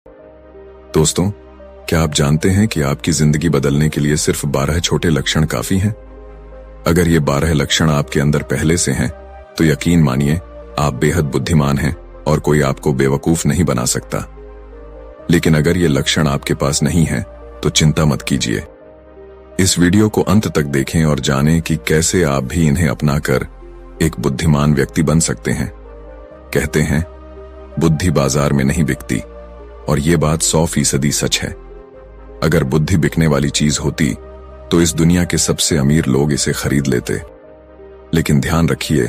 दोस्तों, क्या आप जानते हैं कि आपकी जिंदगी बदलने के लिए सिर्फ 12 छोटे लक्षण काफी हैं? अगर ये 12 लक्षण आपके अंदर पहले से हैं, तो यकीन मानिए आप बेहद बुद्धिमान हैं और कोई आपको बेवकूफ नहीं बना सकता। लेकिन अगर ये लक्षण आपके पास नहीं है, तो चिंता मत कीजिए। इस वीडियो को अंत तक देखें और जानें कि कैसे आप भी इन्हें अपनाकर एक बुद्धिमान व्यक्ति बन सकते हैं। कहते हैं, बुद्धि बाजार में नहीं बिकती, और ये बात 100% सच है। अगर बुद्धि बिकने वाली चीज होती तो इस दुनिया के सबसे अमीर लोग इसे खरीद लेते। लेकिन ध्यान रखिए,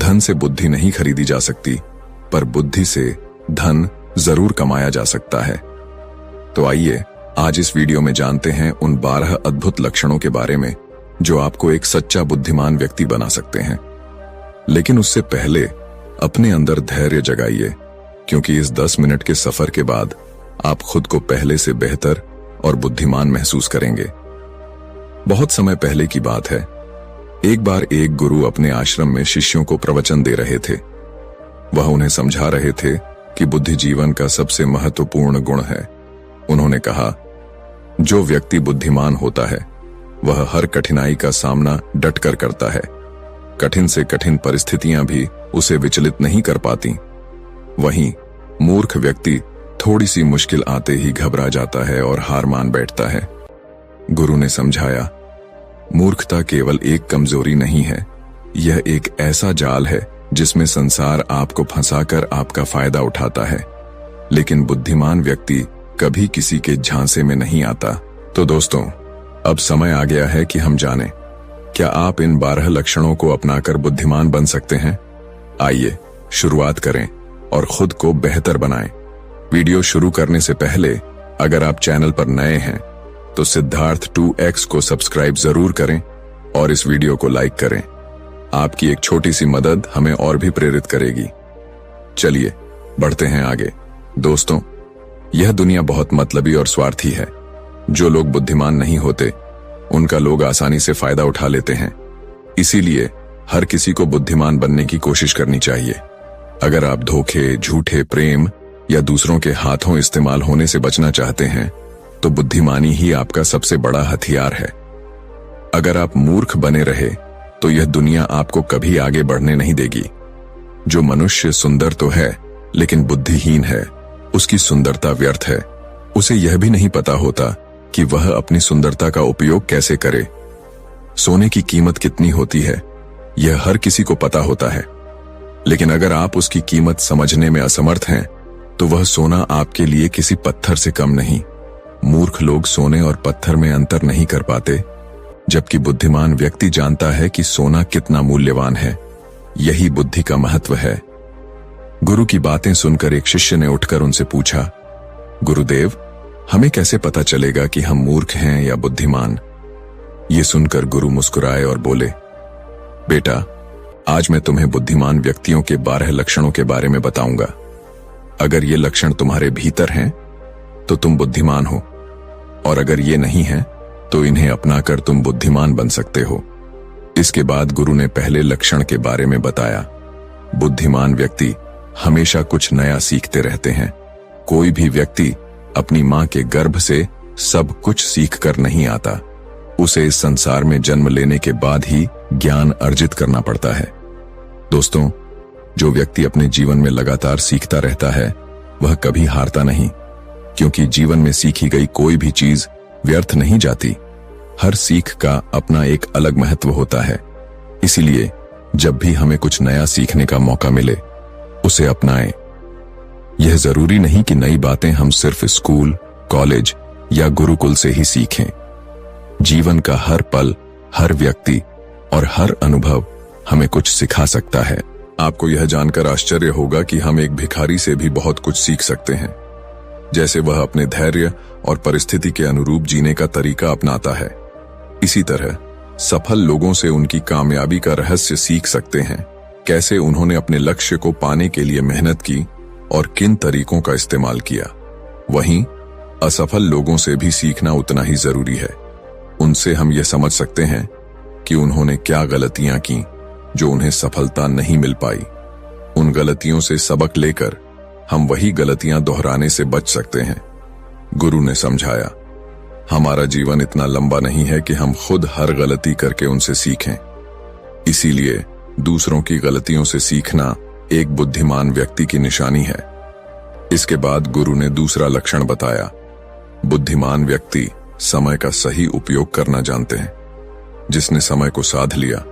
धन से बुद्धि नहीं खरीदी जा सकती, पर बुद्धि से धन जरूर कमाया जा सकता है। तो आइए आज इस वीडियो में जानते हैं उन 12 अद्भुत लक्षणों के बारे में जो आपको एक सच्चा बुद्धिमान व्यक्ति बना सकते हैं। लेकिन उससे पहले अपने अंदर धैर्य जगाइए, क्योंकि इस 10 मिनट के सफर के बाद आप खुद को पहले से बेहतर और बुद्धिमान महसूस करेंगे। बहुत समय पहले की बात है, एक बार एक गुरु अपने आश्रम में शिष्यों को प्रवचन दे रहे थे। वह उन्हें समझा रहे थे कि बुद्धि जीवन का सबसे महत्वपूर्ण गुण है। उन्होंने कहा, जो व्यक्ति बुद्धिमान होता है वह हर कठिनाई का सामना डटकर करता है। कठिन से कठिन परिस्थितियां भी उसे विचलित नहीं कर पाती। वहीं मूर्ख व्यक्ति थोड़ी सी मुश्किल आते ही घबरा जाता है और हार मान बैठता है। गुरु ने समझाया, मूर्खता केवल एक कमजोरी नहीं है, यह एक ऐसा जाल है जिसमें संसार आपको फंसाकर आपका फायदा उठाता है। लेकिन बुद्धिमान व्यक्ति कभी किसी के झांसे में नहीं आता। तो दोस्तों, अब समय आ गया है कि हम जानें, क्या आप इन 12 लक्षणों को अपनाकर बुद्धिमान बन सकते हैं? आइए शुरुआत करें और खुद को बेहतर बनाएं। वीडियो शुरू करने से पहले अगर आप चैनल पर नए हैं तो सिद्धार्थ 2x को सब्सक्राइब जरूर करें और इस वीडियो को लाइक करें। आपकी एक छोटी सी मदद हमें और भी प्रेरित करेगी। चलिए बढ़ते हैं आगे। दोस्तों, यह दुनिया बहुत मतलबी और स्वार्थी है। जो लोग बुद्धिमान नहीं होते उनका लोग आसानी से फायदा उठा लेते हैं। इसीलिए हर किसी को बुद्धिमान बनने की कोशिश करनी चाहिए। अगर आप धोखे, झूठे प्रेम या दूसरों के हाथों इस्तेमाल होने से बचना चाहते हैं, तो बुद्धिमानी ही आपका सबसे बड़ा हथियार है। अगर आप मूर्ख बने रहे तो यह दुनिया आपको कभी आगे बढ़ने नहीं देगी। जो मनुष्य सुंदर तो है लेकिन बुद्धिहीन है, उसकी सुंदरता व्यर्थ है। उसे यह भी नहीं पता होता कि वह अपनी सुंदरता का उपयोग कैसे करे। सोने की कीमत कितनी होती है यह हर किसी को पता होता है, लेकिन अगर आप उसकी कीमत समझने में असमर्थ हैं तो वह सोना आपके लिए किसी पत्थर से कम नहीं। मूर्ख लोग सोने और पत्थर में अंतर नहीं कर पाते, जबकि बुद्धिमान व्यक्ति जानता है कि सोना कितना मूल्यवान है। यही बुद्धि का महत्व है। गुरु की बातें सुनकर एक शिष्य ने उठकर उनसे पूछा, गुरुदेव, हमें कैसे पता चलेगा कि हम मूर्ख हैं या बुद्धिमान? ये सुनकर गुरु मुस्कुराए और बोले, बेटा, आज मैं तुम्हें बुद्धिमान व्यक्तियों के 12 लक्षणों के बारे में बताऊंगा। अगर ये लक्षण तुम्हारे भीतर हैं तो तुम बुद्धिमान हो, और अगर ये नहीं है तो इन्हें अपनाकर तुम बुद्धिमान बन सकते हो। इसके बाद गुरु ने पहले लक्षण के बारे में बताया, बुद्धिमान व्यक्ति हमेशा कुछ नया सीखते रहते हैं। कोई भी व्यक्ति अपनी मां के गर्भ से सब कुछ सीख कर नहीं आता। उसे इस संसार में जन्म लेने के बाद ही ज्ञान अर्जित करना पड़ता है। दोस्तों, जो व्यक्ति अपने जीवन में लगातार सीखता रहता है वह कभी हारता नहीं, क्योंकि जीवन में सीखी गई कोई भी चीज व्यर्थ नहीं जाती। हर सीख का अपना एक अलग महत्व होता है। इसीलिए जब भी हमें कुछ नया सीखने का मौका मिले उसे अपनाएं। यह जरूरी नहीं कि नई बातें हम सिर्फ स्कूल, कॉलेज या गुरुकुल से ही सीखें। जीवन का हर पल, हर व्यक्ति और हर अनुभव हमें कुछ सिखा सकता है। आपको यह जानकर आश्चर्य होगा कि हम एक भिखारी से भी बहुत कुछ सीख सकते हैं। जैसे वह अपने धैर्य और परिस्थिति के अनुरूप जीने का तरीका अपनाता है, इसी तरह सफल लोगों से उनकी कामयाबी का रहस्य सीख सकते हैं। कैसे उन्होंने अपने लक्ष्य को पाने के लिए मेहनत की और किन तरीकों का इस्तेमाल किया। वहीं असफल लोगों से भी सीखना उतना ही जरूरी है। उनसे हम यह समझ सकते हैं कि उन्होंने क्या गलतियां की जो उन्हें सफलता नहीं मिल पाई। उन गलतियों से सबक लेकर हम वही गलतियां दोहराने से बच सकते हैं। गुरु ने समझाया, हमारा जीवन इतना लंबा नहीं है कि हम खुद हर गलती करके उनसे सीखें। इसीलिए दूसरों की गलतियों से सीखना एक बुद्धिमान व्यक्ति की निशानी है। इसके बाद गुरु ने दूसरा लक्षण बताया। बुद्धिमान व्यक्ति समय का सही उपयोग करना जानते हैं। जिसने समय को साध लिया,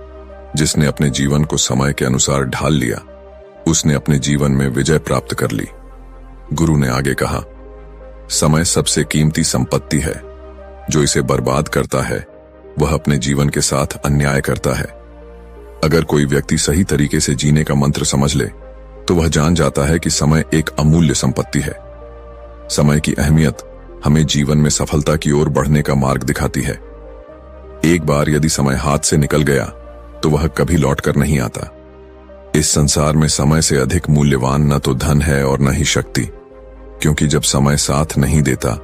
जिसने अपने जीवन को समय के अनुसार ढाल लिया, उसने अपने जीवन में विजय प्राप्त कर ली। गुरु ने आगे कहा, समय सबसे कीमती संपत्ति है। जो इसे बर्बाद करता है वह अपने जीवन के साथ अन्याय करता है। अगर कोई व्यक्ति सही तरीके से जीने का मंत्र समझ ले तो वह जान जाता है कि समय एक अमूल्य संपत्ति है। समय की अहमियत हमें जीवन में सफलता की ओर बढ़ने का मार्ग दिखाती है। एक बार यदि समय हाथ से निकल गया तो वह कभी लौटकर नहीं आता। इस संसार में समय से अधिक मूल्यवान न तो धन है और न ही शक्ति, क्योंकि जब समय साथ नहीं देता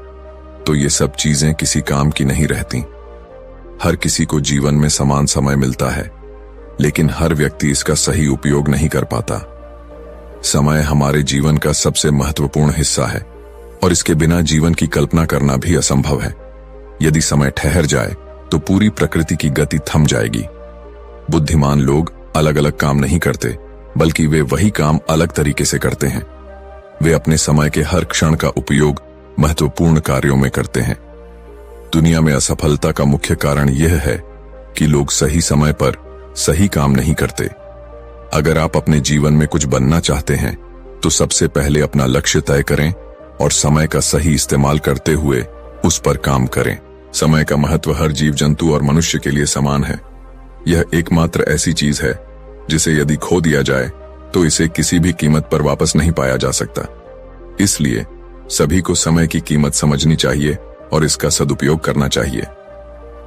तो ये सब चीजें किसी काम की नहीं रहती। हर किसी को जीवन में समान समय मिलता है, लेकिन हर व्यक्ति इसका सही उपयोग नहीं कर पाता। समय हमारे जीवन का सबसे महत्वपूर्ण हिस्सा है और इसके बिना जीवन की कल्पना करना भी असंभव है। यदि समय ठहर जाए तो पूरी प्रकृति की गति थम जाएगी। बुद्धिमान लोग अलग अलग काम नहीं करते, बल्कि वे वही काम अलग तरीके से करते हैं। वे अपने समय के हर क्षण का उपयोग महत्वपूर्ण कार्यों में करते हैं। दुनिया में असफलता का मुख्य कारण यह है कि लोग सही समय पर सही काम नहीं करते। अगर आप अपने जीवन में कुछ बनना चाहते हैं तो सबसे पहले अपना लक्ष्य तय करें और समय का सही इस्तेमाल करते हुए उस पर काम करें। समय का महत्व हर जीव जंतु और मनुष्य के लिए समान है। यह एकमात्र ऐसी चीज है जिसे यदि खो दिया जाए तो इसे किसी भी कीमत पर वापस नहीं पाया जा सकता। इसलिए सभी को समय की कीमत समझनी चाहिए और इसका सदुपयोग करना चाहिए।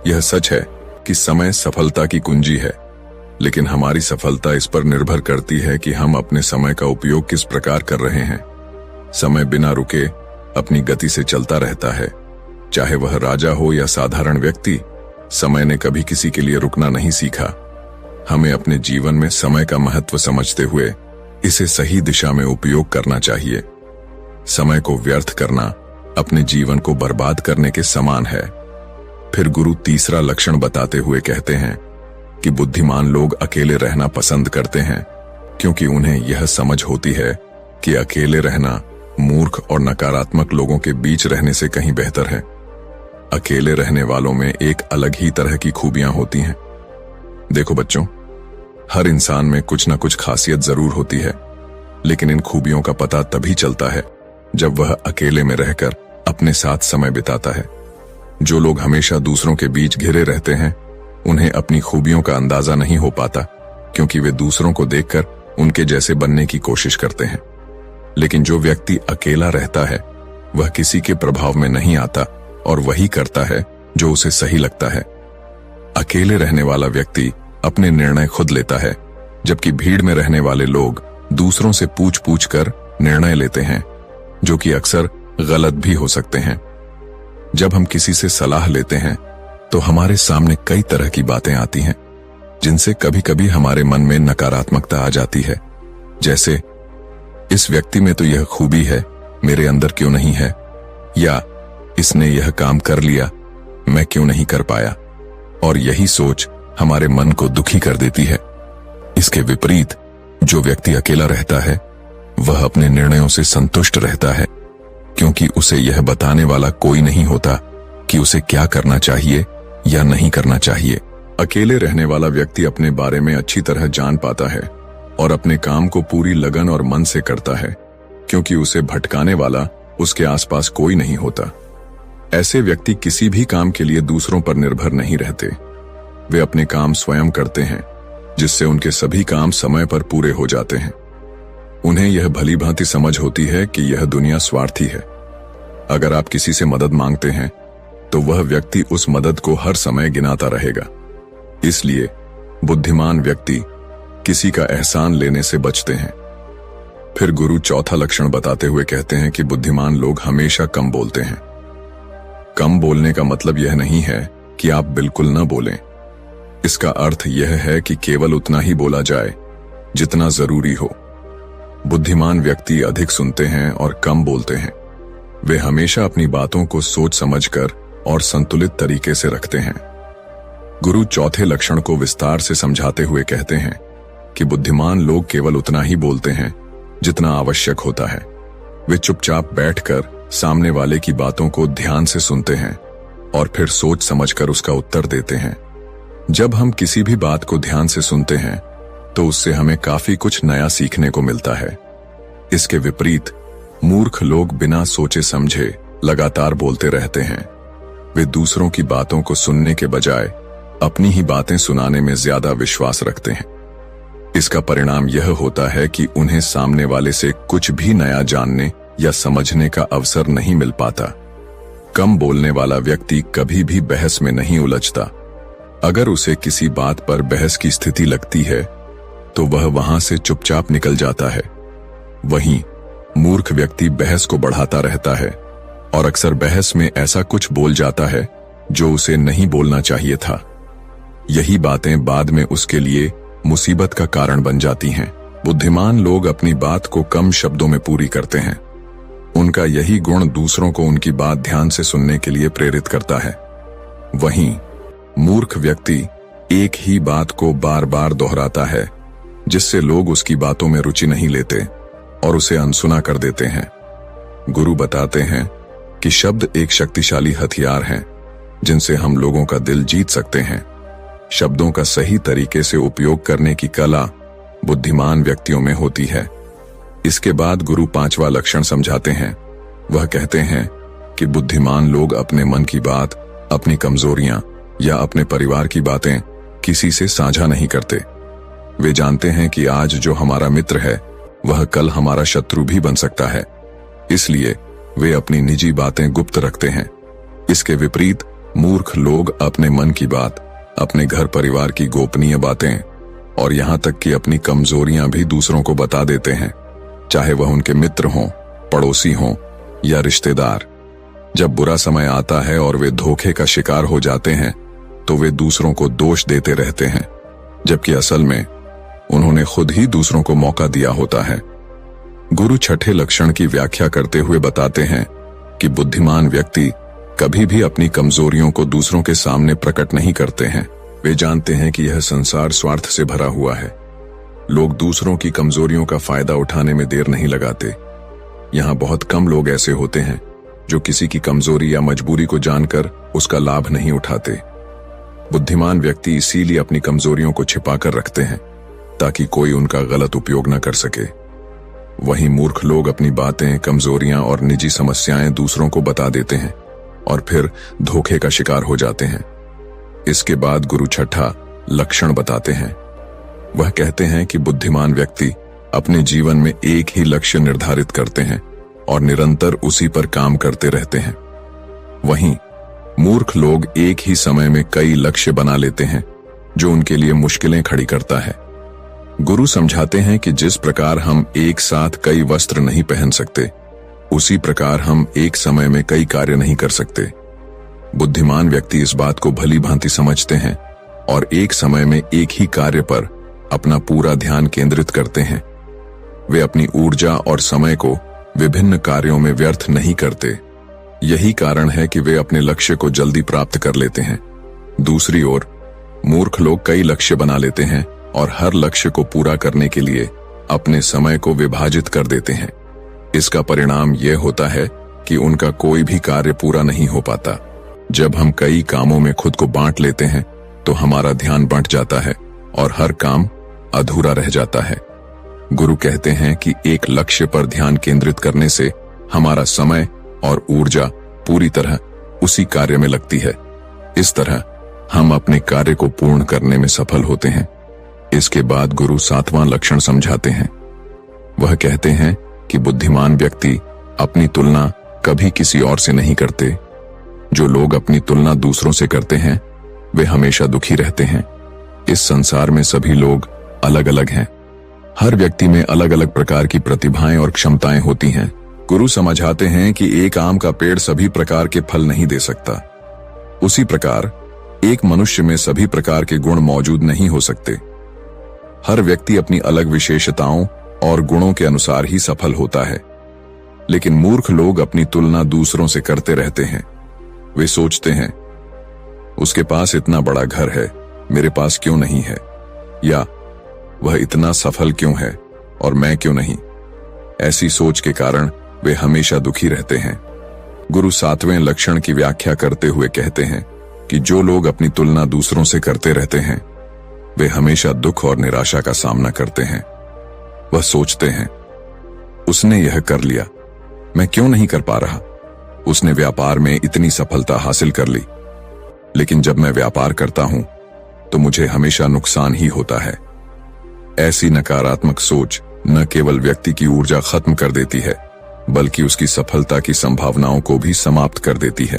यह सच है कि समय सफलता की कुंजी है, लेकिन हमारी सफलता इस पर निर्भर करती है कि हम अपने समय का उपयोग किस प्रकार कर रहे हैं। समय बिना रुके अपनी गति से चलता रहता है। चाहे वह राजा हो या साधारण व्यक्ति, समय ने कभी किसी के लिए रुकना नहीं सीखा। हमें अपने जीवन में समय का महत्व समझते हुए इसे सही दिशा में उपयोग करना चाहिए। समय को व्यर्थ करना अपने जीवन को बर्बाद करने के समान है। फिर गुरु तीसरा लक्षण बताते हुए कहते हैं कि बुद्धिमान लोग अकेले रहना पसंद करते हैं, क्योंकि उन्हें यह समझ होती है कि अकेले रहना मूर्ख और नकारात्मक लोगों के बीच रहने से कहीं बेहतर है। अकेले रहने वालों में एक अलग ही तरह की खूबियां होती हैं। देखो बच्चों, हर इंसान में कुछ न कुछ खासियत जरूर होती है, लेकिन इन खूबियों का पता तभी चलता है जब वह अकेले में रहकर अपने साथ समय बिताता है। जो लोग हमेशा दूसरों के बीच घिरे रहते हैं, उन्हें अपनी खूबियों का अंदाजा नहीं हो पाता, क्योंकि वे दूसरों को देखकर उनके जैसे बनने की कोशिश करते हैं। लेकिन जो व्यक्ति अकेला रहता है वह किसी के प्रभाव में नहीं आता और वही करता है जो उसे सही लगता है। अकेले रहने वाला व्यक्ति अपने निर्णय खुद लेता है, जबकि भीड़ में रहने वाले लोग दूसरों से पूछ पूछ कर निर्णय लेते हैं, जो कि अक्सर गलत भी हो सकते हैं। जब हम किसी से सलाह लेते हैं तो हमारे सामने कई तरह की बातें आती हैं, जिनसे कभी कभी हमारे मन में नकारात्मकता आ जाती है। जैसे, इस व्यक्ति में तो यह खूबी है, मेरे अंदर क्यों नहीं है, या इसने यह काम कर लिया, मैं क्यों नहीं कर पाया। और यही सोच हमारे मन को दुखी कर देती है। इसके विपरीत जो व्यक्ति अकेला रहता है वह अपने निर्णयों से संतुष्ट रहता है, क्योंकि उसे यह बताने वाला कोई नहीं होता कि उसे क्या करना चाहिए या नहीं करना चाहिए। अकेले रहने वाला व्यक्ति अपने बारे में अच्छी तरह जान पाता है और अपने काम को पूरी लगन और मन से करता है, क्योंकि उसे भटकाने वाला उसके आसपास कोई नहीं होता। ऐसे व्यक्ति किसी भी काम के लिए दूसरों पर निर्भर नहीं रहते। वे अपने काम स्वयं करते हैं, जिससे उनके सभी काम समय पर पूरे हो जाते हैं। उन्हें यह भली भांति समझ होती है कि यह दुनिया स्वार्थी है। अगर आप किसी से मदद मांगते हैं तो वह व्यक्ति उस मदद को हर समय गिनाता रहेगा। इसलिए बुद्धिमान व्यक्ति किसी का एहसान लेने से बचते हैं। फिर गुरु चौथा लक्षण बताते हुए कहते हैं कि बुद्धिमान लोग हमेशा कम बोलते हैं। कम बोलने का मतलब यह नहीं है कि आप बिल्कुल न बोलें। इसका अर्थ यह है कि केवल उतना ही बोला जाए जितना जरूरी हो। बुद्धिमान व्यक्ति अधिक सुनते हैं और कम बोलते हैं। वे हमेशा अपनी बातों को सोच समझकर और संतुलित तरीके से रखते हैं। गुरु चौथे लक्षण को विस्तार से समझाते हुए कहते हैं कि बुद्धिमान लोग केवल उतना ही बोलते हैं जितना आवश्यक होता है। वे चुपचाप बैठकर सामने वाले की बातों को ध्यान से सुनते हैं और फिर सोच समझकर उसका उत्तर देते हैं। जब हम किसी भी बात को ध्यान से सुनते हैं तो उससे हमें काफी कुछ नया सीखने को मिलता है। इसके विपरीत मूर्ख लोग बिना सोचे समझे लगातार बोलते रहते हैं। वे दूसरों की बातों को सुनने के बजाय अपनी ही बातें सुनाने में ज्यादा विश्वास रखते हैं। इसका परिणाम यह होता है कि उन्हें सामने वाले से कुछ भी नया जानने या समझने का अवसर नहीं मिल पाता। कम बोलने वाला व्यक्ति कभी भी बहस में नहीं उलझता। अगर उसे किसी बात पर बहस की स्थिति लगती है तो वह वहां से चुपचाप निकल जाता है। वहीं मूर्ख व्यक्ति बहस को बढ़ाता रहता है और अक्सर बहस में ऐसा कुछ बोल जाता है जो उसे नहीं बोलना चाहिए था। यही बातें बाद में उसके लिए मुसीबत का कारण बन जाती हैं। बुद्धिमान लोग अपनी बात को कम शब्दों में पूरी करते हैं। उनका यही गुण दूसरों को उनकी बात ध्यान से सुनने के लिए प्रेरित करता है। वहीं मूर्ख व्यक्ति एक ही बात को बार बार दोहराता है, जिससे लोग उसकी बातों में रुचि नहीं लेते और उसे अनसुना कर देते हैं। गुरु बताते हैं कि शब्द एक शक्तिशाली हथियार हैं, जिनसे हम लोगों का दिल जीत सकते हैं। शब्दों का सही तरीके से उपयोग करने की कला बुद्धिमान व्यक्तियों में होती है। इसके बाद गुरु पांचवा लक्षण समझाते हैं। वह कहते हैं कि बुद्धिमान लोग अपने मन की बात, अपनी कमजोरियां या अपने परिवार की बातें किसी से साझा नहीं करते। वे जानते हैं कि आज जो हमारा मित्र है वह कल हमारा शत्रु भी बन सकता है, इसलिए वे अपनी निजी बातें गुप्त रखते हैं। इसके विपरीत मूर्ख लोग अपने मन की बात, अपने घर परिवार की गोपनीय बातें और यहां तक कि अपनी कमजोरियां भी दूसरों को बता देते हैं, चाहे वह उनके मित्र हों, पड़ोसी हों या रिश्तेदार। जब बुरा समय आता है और वे धोखे का शिकार हो जाते हैं तो वे दूसरों को दोष देते रहते हैं, जबकि असल में उन्होंने खुद ही दूसरों को मौका दिया होता है। गुरु छठे लक्षण की व्याख्या करते हुए बताते हैं कि बुद्धिमान व्यक्ति कभी भी अपनी कमजोरियों को दूसरों के सामने प्रकट नहीं करते हैं। वे जानते हैं कि यह संसार स्वार्थ से भरा हुआ है। लोग दूसरों की कमजोरियों का फायदा उठाने में देर नहीं लगाते। यहाँ बहुत कम लोग ऐसे होते हैं जो किसी की कमजोरी या मजबूरी को जानकर उसका लाभ नहीं उठाते। बुद्धिमान व्यक्ति इसीलिए अपनी कमजोरियों को छिपाकर रखते हैं ताकि कोई उनका गलत उपयोग न कर सके। वहीं मूर्ख लोग अपनी बातें, कमजोरियां और निजी समस्याएं दूसरों को बता देते हैं और फिर धोखे का शिकार हो जाते हैं। इसके बाद गुरु छठा लक्षण बताते हैं। वह कहते हैं कि बुद्धिमान व्यक्ति अपने जीवन में एक ही लक्ष्य निर्धारित करते हैं और निरंतर उसी पर काम करते रहते हैं। वहीं मूर्ख लोग एक ही समय में कई लक्ष्य बना लेते हैं जो उनके लिए मुश्किलें खड़ी करता है। गुरु समझाते हैं कि जिस प्रकार हम एक साथ कई वस्त्र नहीं पहन सकते, उसी प्रकार हम एक समय में कई कार्य नहीं कर सकते। बुद्धिमान व्यक्ति इस बात को भली भांति समझते हैं और एक समय में एक ही कार्य पर अपना पूरा ध्यान केंद्रित करते हैं। वे अपनी ऊर्जा और समय को विभिन्न कार्यों में व्यर्थ नहीं करते। यही कारण है कि वे अपने लक्ष्य को जल्दी प्राप्त कर लेते हैं। दूसरी ओर मूर्ख लोग कई लक्ष्य बना लेते हैं और हर लक्ष्य को पूरा करने के लिए अपने समय को विभाजित कर देते हैं। इसका परिणाम यह होता है कि उनका कोई भी कार्य पूरा नहीं हो पाता। जब हम कई कामों में खुद को बांट लेते हैं तो हमारा ध्यान बंट जाता है और हर काम अधूरा रह जाता है। गुरु कहते हैं कि एक लक्ष्य पर ध्यान केंद्रित करने से हमारा समय और ऊर्जा पूरी तरह उसी कार्य में लगती है। इस तरह हम अपने कार्य को पूर्ण करने में सफल होते हैं। इसके बाद गुरु सातवां लक्षण समझाते हैं। वह कहते हैं कि बुद्धिमान व्यक्ति अपनी तुलना कभी किसी और से नहीं करते। जो लोग अपनी तुलना दूसरों से करते हैं वे हमेशा दुखी रहते हैं। इस संसार में सभी लोग अलग अलग हैं। हर व्यक्ति में अलग अलग प्रकार की प्रतिभाएं और क्षमताएं होती हैं। गुरु समझाते हैं कि एक आम का पेड़ सभी प्रकार के फल नहीं दे सकता। उसी प्रकार एक मनुष्य में सभी प्रकार के गुण मौजूद नहीं हो सकते। हर व्यक्ति अपनी अलग विशेषताओं और गुणों के अनुसार ही सफल होता है। लेकिन मूर्ख लोग अपनी तुलना दूसरों से करते रहते हैं। वे सोचते हैं, उसके पास इतना बड़ा घर है, मेरे पास क्यों नहीं है, या वह इतना सफल क्यों है और मैं क्यों नहीं। ऐसी सोच के कारण वे हमेशा दुखी रहते हैं। गुरु 7वें लक्षण की व्याख्या करते हुए कहते हैं कि जो लोग अपनी तुलना दूसरों से करते रहते हैं वे हमेशा दुख और निराशा का सामना करते हैं। वह सोचते हैं, उसने यह कर लिया, मैं क्यों नहीं कर पा रहा। उसने व्यापार में इतनी सफलता हासिल कर ली, लेकिन जब मैं व्यापार करता हूं तो मुझे हमेशा नुकसान ही होता है। ऐसी नकारात्मक सोच न केवल व्यक्ति की ऊर्जा खत्म कर देती है, बल्कि उसकी सफलता की संभावनाओं को भी समाप्त कर देती है।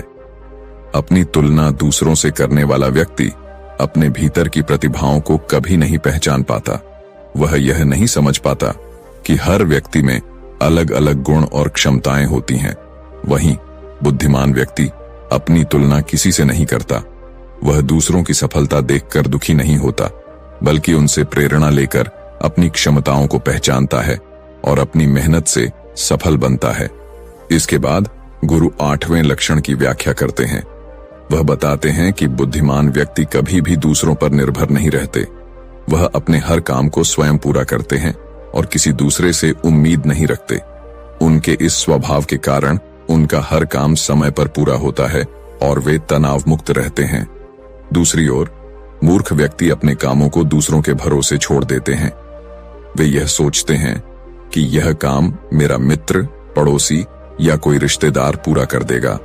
अपनी तुलना दूसरों से करने वाला व्यक्ति अपने भीतर की प्रतिभाओं को कभी नहीं पहचान पाता। वह यह नहीं समझ पाता कि हर व्यक्ति में अलग अलग गुण और क्षमताएं होती हैं। वहीं बुद्धिमान व्यक्ति अपनी तुलना किसी से नहीं करता। वह दूसरों की सफलता देखकर दुखी नहीं होता, बल्कि उनसे प्रेरणा लेकर अपनी क्षमताओं को पहचानता है और अपनी मेहनत से सफल बनता है। इसके बाद गुरु 8वें लक्षण की व्याख्या करते हैं। वह बताते हैं कि बुद्धिमान व्यक्ति कभी भी दूसरों पर निर्भर नहीं रहते। वह अपने हर काम को स्वयं पूरा करते हैं और किसी दूसरे से उम्मीद नहीं रखते। उनके इस स्वभाव के कारण उनका हर काम समय पर पूरा होता है और वे तनाव मुक्त रहते हैं। दूसरी ओर मूर्ख व्यक्ति अपने कामों को दूसरों के भरोसे छोड़ देते हैं। वे यह सोचते हैं कि यह काम मेरा मित्र, पड़ोसी या कोई रिश्तेदार पूरा कर देगा।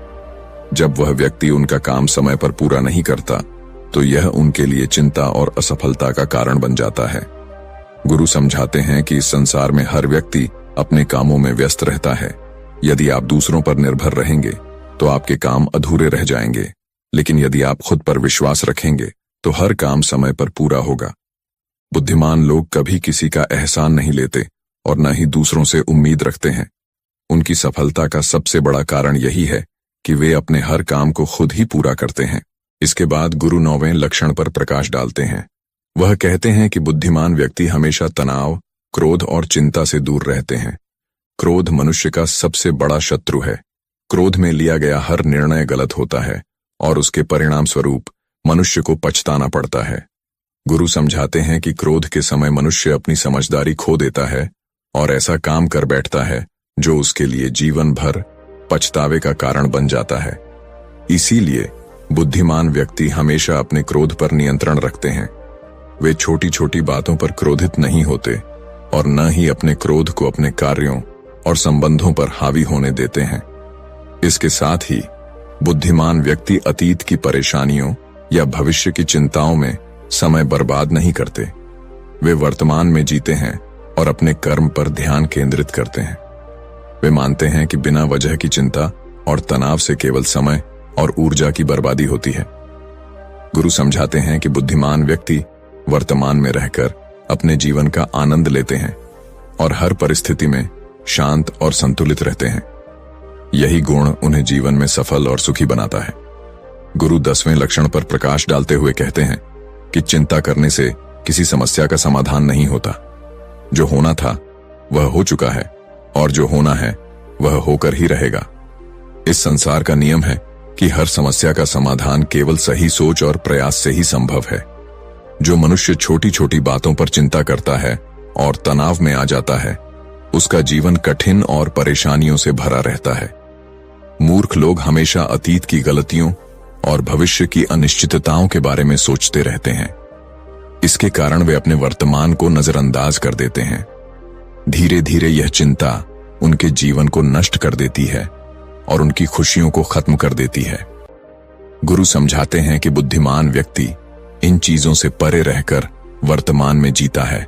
जब वह व्यक्ति उनका काम समय पर पूरा नहीं करता तो यह उनके लिए चिंता और असफलता का कारण बन जाता है। गुरु समझाते हैं कि इस संसार में हर व्यक्ति अपने कामों में व्यस्त रहता है। यदि आप दूसरों पर निर्भर रहेंगे तो आपके काम अधूरे रह जाएंगे, लेकिन यदि आप खुद पर विश्वास रखेंगे तो हर काम समय पर पूरा होगा। बुद्धिमान लोग कभी किसी का एहसान नहीं लेते और न ही दूसरों से उम्मीद रखते हैं। उनकी सफलता का सबसे बड़ा कारण यही है कि वे अपने हर काम को खुद ही पूरा करते हैं। इसके बाद गुरु 9वें लक्षण पर प्रकाश डालते हैं। वह कहते हैं कि बुद्धिमान व्यक्ति हमेशा तनाव, क्रोध और चिंता से दूर रहते हैं। क्रोध मनुष्य का सबसे बड़ा शत्रु है। क्रोध में लिया गया हर निर्णय गलत होता है और उसके परिणाम स्वरूप मनुष्य को पछताना पड़ता है। गुरु समझाते हैं कि क्रोध के समय मनुष्य अपनी समझदारी खो देता है और ऐसा काम कर बैठता है जो उसके लिए जीवन भर पछतावे का कारण बन जाता है। इसीलिए बुद्धिमान व्यक्ति हमेशा अपने क्रोध पर नियंत्रण रखते हैं। वे छोटी छोटी बातों पर क्रोधित नहीं होते और न ही अपने क्रोध को अपने कार्यों और संबंधों पर हावी होने देते हैं। इसके साथ ही बुद्धिमान व्यक्ति अतीत की परेशानियों या भविष्य की चिंताओं में समय बर्बाद नहीं करते। वे वर्तमान में जीते हैं और अपने कर्म पर ध्यान केंद्रित करते हैं। वे मानते हैं कि बिना वजह की चिंता और तनाव से केवल समय और ऊर्जा की बर्बादी होती है। गुरु समझाते हैं कि बुद्धिमान व्यक्ति वर्तमान में रहकर अपने जीवन का आनंद लेते हैं और हर परिस्थिति में शांत और संतुलित रहते हैं। यही गुण उन्हें जीवन में सफल और सुखी बनाता है। गुरु 10वें लक्षण पर प्रकाश डालते हुए कहते हैं कि चिंता करने से किसी समस्या का समाधान नहीं होता। जो होना था वह हो चुका है और जो होना है वह होकर ही रहेगा। इस संसार का नियम है कि हर समस्या का समाधान केवल सही सोच और प्रयास से ही संभव है। जो मनुष्य छोटी छोटी बातों पर चिंता करता है और तनाव में आ जाता है, उसका जीवन कठिन और परेशानियों से भरा रहता है। मूर्ख लोग हमेशा अतीत की गलतियों और भविष्य की अनिश्चितताओं के बारे में सोचते रहते हैं। इसके कारण वे अपने वर्तमान को नजरअंदाज कर देते हैं। धीरे धीरे यह चिंता उनके जीवन को नष्ट कर देती है और उनकी खुशियों को खत्म कर देती है। गुरु समझाते हैं कि बुद्धिमान व्यक्ति इन चीजों से परे रहकर वर्तमान में जीता है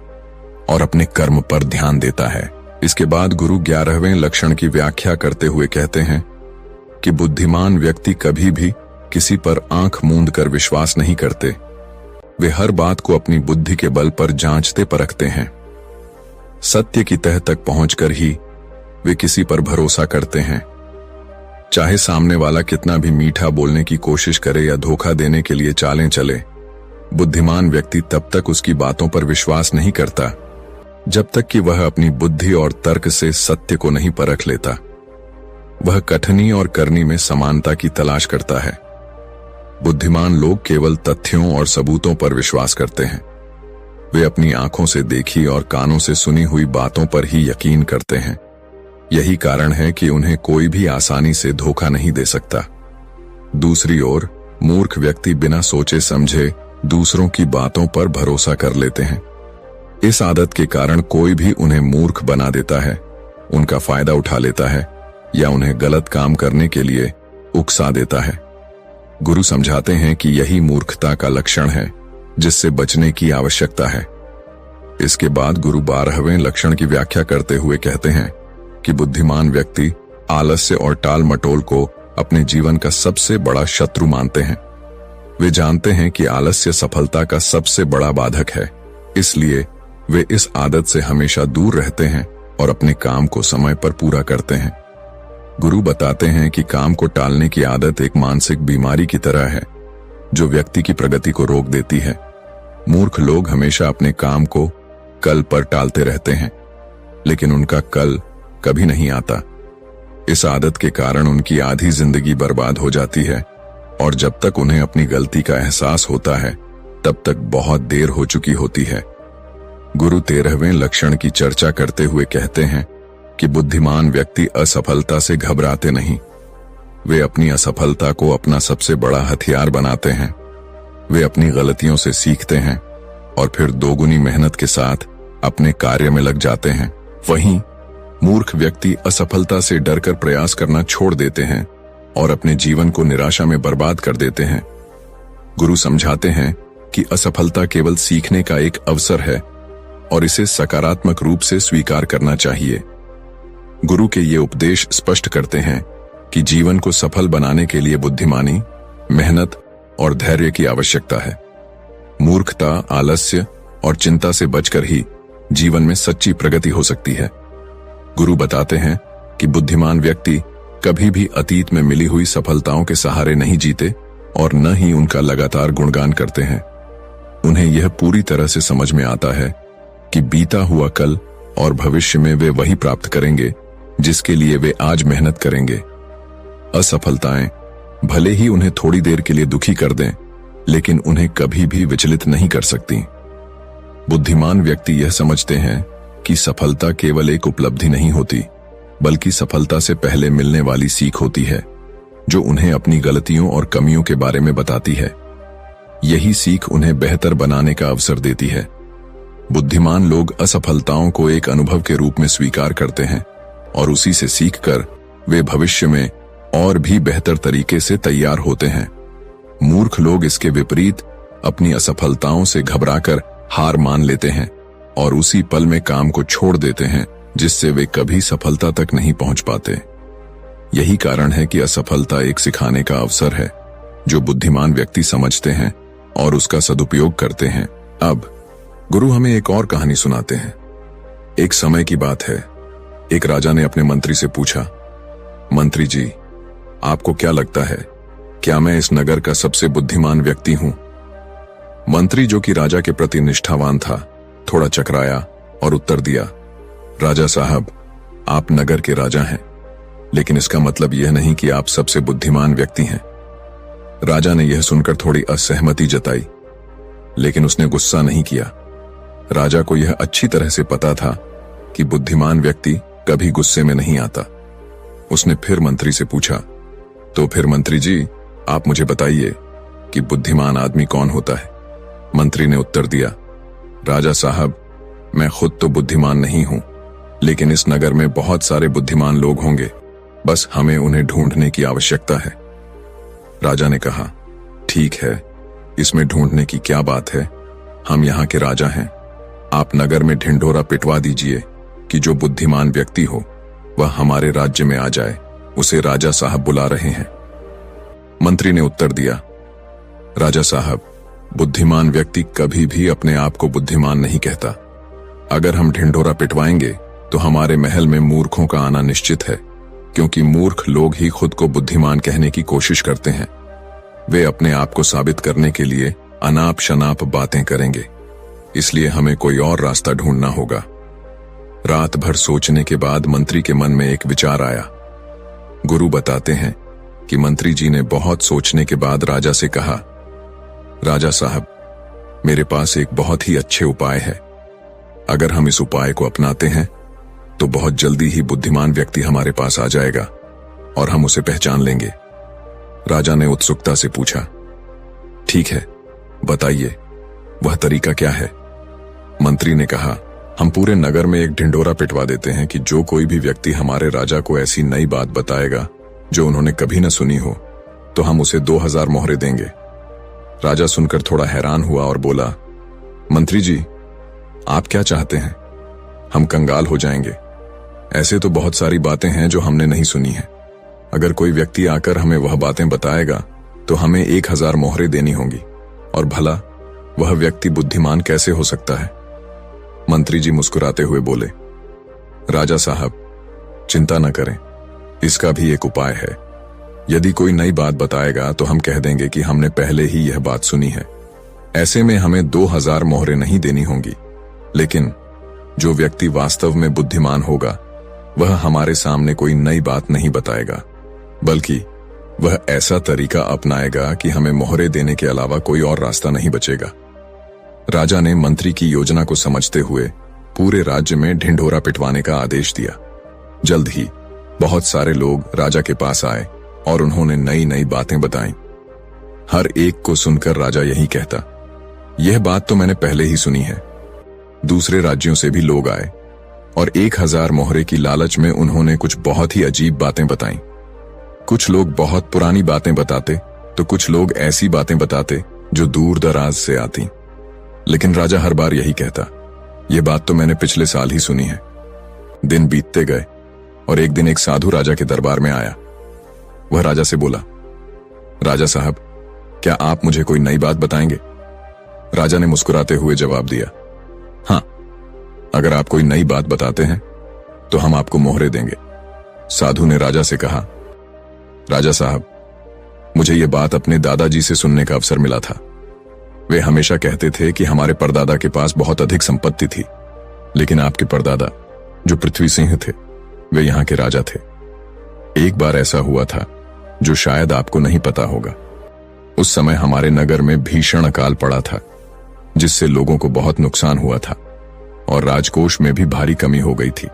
और अपने कर्म पर ध्यान देता है। इसके बाद गुरु 11वें लक्षण की व्याख्या करते हुए कहते हैं कि बुद्धिमान व्यक्ति कभी भी किसी पर आंख मूंद कर विश्वास नहीं करते। वे हर बात को अपनी बुद्धि के बल पर जांचते परखते हैं। सत्य की तह तक पहुंचकर ही वे किसी पर भरोसा करते हैं। चाहे सामने वाला कितना भी मीठा बोलने की कोशिश करे या धोखा देने के लिए चालें चले, बुद्धिमान व्यक्ति तब तक उसकी बातों पर विश्वास नहीं करता जब तक कि वह अपनी बुद्धि और तर्क से सत्य को नहीं परख लेता। वह कथनी और करनी में समानता की तलाश करता है। बुद्धिमान लोग केवल तथ्यों और सबूतों पर विश्वास करते हैं। वे अपनी आंखों से देखी और कानों से सुनी हुई बातों पर ही यकीन करते हैं। यही कारण है कि उन्हें कोई भी आसानी से धोखा नहीं दे सकता। दूसरी ओर मूर्ख व्यक्ति बिना सोचे समझे दूसरों की बातों पर भरोसा कर लेते हैं। इस आदत के कारण कोई भी उन्हें मूर्ख बना देता है, उनका फायदा उठा लेता है या उन्हें गलत काम करने के लिए उकसा देता है। गुरु समझाते हैं कि यही मूर्खता का लक्षण है जिससे बचने की आवश्यकता है। इसके बाद गुरु 12वें लक्षण की व्याख्या करते हुए कहते हैं कि बुद्धिमान व्यक्ति आलस्य और टाल मटोल को अपने जीवन का सबसे बड़ा शत्रु मानते हैं। वे जानते हैं कि आलस्य सफलता का सबसे बड़ा बाधक है, इसलिए वे इस आदत से हमेशा दूर रहते हैं और अपने काम को समय पर पूरा करते हैं। गुरु बताते हैं कि काम को टालने की आदत एक मानसिक बीमारी की तरह है जो व्यक्ति की प्रगति को रोक देती है। मूर्ख लोग हमेशा अपने काम को कल पर टालते रहते हैं, लेकिन उनका कल कभी नहीं आता। इस आदत के कारण उनकी आधी जिंदगी बर्बाद हो जाती है और जब तक उन्हें अपनी गलती का एहसास होता है तब तक बहुत देर हो चुकी होती है। गुरु 13वें लक्षण की चर्चा करते हुए कहते हैं कि बुद्धिमान व्यक्ति असफलता से घबराते नहीं। वे अपनी असफलता को अपना सबसे बड़ा हथियार बनाते हैं। वे अपनी गलतियों से सीखते हैं और फिर दोगुनी मेहनत के साथ अपने कार्य में लग जाते हैं। वहीं मूर्ख व्यक्ति असफलता से डरकर प्रयास करना छोड़ देते हैं और अपने जीवन को निराशा में बर्बाद कर देते हैं। गुरु समझाते हैं कि असफलता केवल सीखने का एक अवसर है और इसे सकारात्मक रूप से स्वीकार करना चाहिए। गुरु के ये उपदेश स्पष्ट करते हैं कि जीवन को सफल बनाने के लिए बुद्धिमानी, मेहनत और धैर्य की आवश्यकता है। मूर्खता, आलस्य और चिंता से बचकर ही जीवन में सच्ची प्रगति हो सकती है। गुरु बताते हैं कि बुद्धिमान व्यक्ति कभी भी अतीत में मिली हुई सफलताओं के सहारे नहीं जीते और न ही उनका लगातार गुणगान करते हैं। उन्हें यह पूरी तरह से समझ में आता है कि बीता हुआ कल और भविष्य में वे वही प्राप्त करेंगे जिसके लिए वे आज मेहनत करेंगे। असफलताएं भले ही उन्हें थोड़ी देर के लिए दुखी कर दें, लेकिन उन्हें कभी भी विचलित नहीं कर सकती। बुद्धिमान व्यक्ति यह समझते हैं कि सफलता केवल एक उपलब्धि नहीं होती, बल्कि सफलता से पहले मिलने वाली सीख होती है जो उन्हें अपनी गलतियों और कमियों के बारे में बताती है। यही सीख उन्हें बेहतर बनाने का अवसर देती है। बुद्धिमान लोग असफलताओं को एक अनुभव के रूप में स्वीकार करते हैं और उसी से सीखकर वे भविष्य में और भी बेहतर तरीके से तैयार होते हैं। मूर्ख लोग इसके विपरीत अपनी असफलताओं से घबराकर हार मान लेते हैं और उसी पल में काम को छोड़ देते हैं, जिससे वे कभी सफलता तक नहीं पहुंच पाते। यही कारण है कि असफलता एक सिखाने का अवसर है जो बुद्धिमान व्यक्ति समझते हैं और उसका सदुपयोग करते हैं। अब गुरु हमें एक और कहानी सुनाते हैं। एक समय की बात है, एक राजा ने अपने मंत्री से पूछा, मंत्री जी, आपको क्या लगता है, क्या मैं इस नगर का सबसे बुद्धिमान व्यक्ति हूं? मंत्री, जो कि राजा के प्रति निष्ठावान था, थोड़ा चकराया और उत्तर दिया, राजा साहब, आप नगर के राजा हैं, लेकिन इसका मतलब यह नहीं कि आप सबसे बुद्धिमान व्यक्ति हैं। राजा ने यह सुनकर थोड़ी असहमति जताई, लेकिन उसने गुस्सा नहीं किया। राजा को यह अच्छी तरह से पता था कि बुद्धिमान व्यक्ति कभी गुस्से में नहीं आता। उसने फिर मंत्री से पूछा, तो फिर मंत्री जी, आप मुझे बताइए कि बुद्धिमान आदमी कौन होता है? मंत्री ने उत्तर दिया, राजा साहब, मैं खुद तो बुद्धिमान नहीं हूं, लेकिन इस नगर में बहुत सारे बुद्धिमान लोग होंगे, बस हमें उन्हें ढूंढने की आवश्यकता है। राजा ने कहा, ठीक है, इसमें ढूंढने की क्या बात है, हम यहाँ के राजा हैं। आप नगर में ढिंढोरा पिटवा दीजिए कि जो बुद्धिमान व्यक्ति हो वह हमारे राज्य में आ जाए, उसे राजा साहब बुला रहे हैं। मंत्री ने उत्तर दिया, राजा साहब, बुद्धिमान व्यक्ति कभी भी अपने आप को बुद्धिमान नहीं कहता। अगर हम ढिंढोरा पिटवाएंगे तो हमारे महल में मूर्खों का आना निश्चित है, क्योंकि मूर्ख लोग ही खुद को बुद्धिमान कहने की कोशिश करते हैं। वे अपने आप को साबित करने के लिए अनाप शनाप बातें करेंगे, इसलिए हमें कोई और रास्ता ढूंढना होगा। रात भर सोचने के बाद मंत्री के मन में एक विचार आया। गुरु बताते हैं कि मंत्री जी ने बहुत सोचने के बाद राजा से कहा, राजा साहब, मेरे पास एक बहुत ही अच्छे उपाय है। अगर हम इस उपाय को अपनाते हैं तो बहुत जल्दी ही बुद्धिमान व्यक्ति हमारे पास आ जाएगा और हम उसे पहचान लेंगे। राजा ने उत्सुकता से पूछा, ठीक है, बताइए, वह तरीका क्या है? मंत्री ने कहा, हम पूरे नगर में एक ढिंढोरा पिटवा देते हैं कि जो कोई भी व्यक्ति हमारे राजा को ऐसी नई बात बताएगा जो उन्होंने कभी न सुनी हो, तो हम उसे 2000 मोहरे देंगे। राजा सुनकर थोड़ा हैरान हुआ और बोला, मंत्री जी, आप क्या चाहते हैं? हम कंगाल हो जाएंगे। ऐसे तो बहुत सारी बातें हैं जो हमने नहीं सुनी है। अगर कोई व्यक्ति आकर हमें वह बातें बताएगा तो हमें 1000 मोहरे देनी होंगी, और भला वह व्यक्ति बुद्धिमान कैसे हो सकता है? मंत्री जी मुस्कुराते हुए बोले, राजा साहब, चिंता न करें, इसका भी एक उपाय है। यदि कोई नई बात बताएगा तो हम कह देंगे कि हमने पहले ही यह बात सुनी है। ऐसे में हमें 2000 मोहरे नहीं देनी होंगी, लेकिन जो व्यक्ति वास्तव में बुद्धिमान होगा वह हमारे सामने कोई नई बात नहीं बताएगा, बल्कि वह ऐसा तरीका अपनाएगा कि हमें मोहरे देने के अलावा कोई और रास्ता नहीं बचेगा। राजा ने मंत्री की योजना को समझते हुए पूरे राज्य में ढिंढोरा पिटवाने का आदेश दिया। जल्द ही बहुत सारे लोग राजा के पास आए और उन्होंने नई नई बातें बताईं। हर एक को सुनकर राजा यही कहता, यह बात तो मैंने पहले ही सुनी है। दूसरे राज्यों से भी लोग आए और 1000 मोहरे की लालच में उन्होंने कुछ बहुत ही अजीब बातें बताईं। कुछ लोग बहुत पुरानी बातें बताते तो कुछ लोग ऐसी बातें बताते जो दूर दराज से आती, लेकिन राजा हर बार यही कहता, यह बात तो मैंने पिछले साल ही सुनी है। दिन बीतते गए और एक दिन एक साधु राजा के दरबार में आया। वह राजा से बोला, राजा साहब, क्या आप मुझे कोई नई बात बताएंगे? राजा ने मुस्कुराते हुए जवाब दिया, हाँ, अगर आप कोई नई बात बताते हैं तो हम आपको मोहरे देंगे। साधु ने राजा से कहा, राजा साहब, मुझे यह बात अपने दादाजी से सुनने का अवसर मिला था। वे हमेशा कहते थे कि हमारे परदादा के पास बहुत अधिक संपत्ति थी, लेकिन आपके परदादा, जो पृथ्वी सिंह थे, वे यहां के राजा थे। एक बार ऐसा हुआ था जो शायद आपको नहीं पता होगा। उस समय हमारे नगर में भीषण अकाल पड़ा था, जिससे लोगों को बहुत नुकसान हुआ था और राजकोष में भी भारी कमी हो गई थी।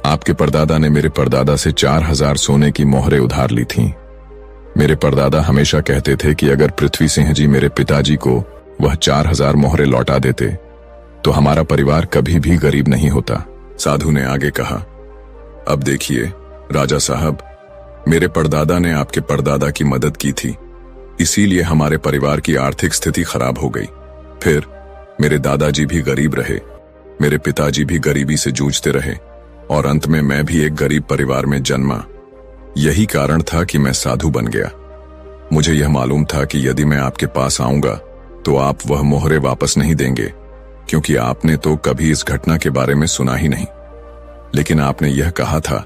आपके परदादा ने मेरे परदादा से 4000 सोने की मोहरें उधार ली थीं। मेरे परदादा हमेशा कहते थे कि अगर पृथ्वी सिंह जी मेरे पिताजी को वह 4000 मोहरें लौटा देते तो हमारा परिवार कभी भी गरीब नहीं होता। साधु ने आगे कहा, अब देखिए राजा साहब, मेरे परदादा ने आपके परदादा की मदद की थी, इसीलिए हमारे परिवार की आर्थिक स्थिति खराब हो गई। फिर मेरे दादाजी भी गरीब रहे, मेरे पिताजी भी गरीबी से जूझते रहे और अंत में मैं भी एक गरीब परिवार में जन्मा। यही कारण था कि मैं साधु बन गया। मुझे यह मालूम था कि यदि मैं आपके पास आऊंगा तो आप वह मोहरे वापस नहीं देंगे, क्योंकि आपने तो कभी इस घटना के बारे में सुना ही नहीं। लेकिन आपने यह कहा था